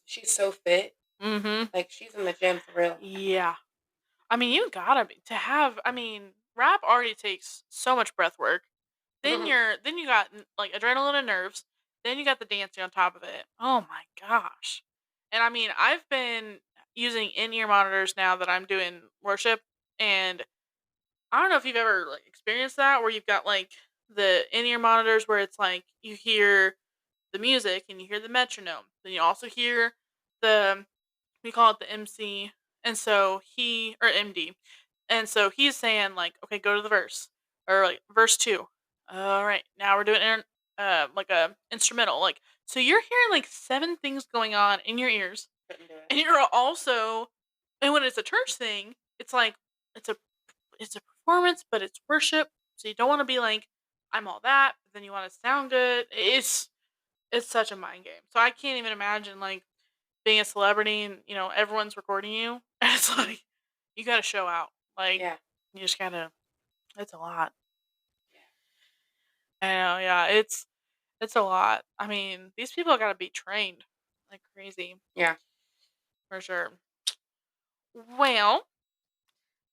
she's so fit. Mhm. Like she's in the gym for real. Yeah. I mean, you gotta be to have. I mean, rap already takes so much breath work. Then you got like adrenaline and nerves. Then you got the dancing on top of it. Oh my gosh. And I mean, I've been using in-ear monitors now that I'm doing worship, and I don't know if you've ever like experienced that where you've got like the in-ear monitors where it's like you hear the music and you hear the metronome. Then you also hear the we call it the MC, and so he or MD, and so he's saying like, okay, go to the verse or like verse two. All right, now we're doing like a instrumental. Like, so you're hearing like seven things going on in your ears, Couldn't do it. and you're also, and when it's a church thing, it's like it's a it's a performance, but it's worship. So you don't want to be like, I'm all that, but then you want to sound good. It's such a mind game. So I can't even imagine like being a celebrity and, everyone's recording you. And it's Mhm. like you gotta show out. Like Yeah. you just gotta it's a lot. Yeah. I know, yeah, it's a lot. I mean, these people gotta be trained like crazy Yeah. for sure. Well,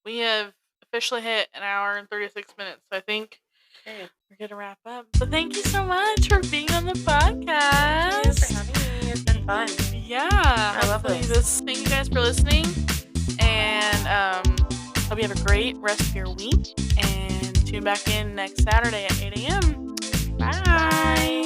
we have officially hit an hour and 36 minutes. So I think Period. we're gonna wrap up. But thank you so much for being on the Thank you for podcast. having me. It's been fun. Yeah, I love hopefully this. this. Thank you guys for listening, and hope you have a great rest of your week. And tune back in next Saturday at 8 a.m. Bye. Bye.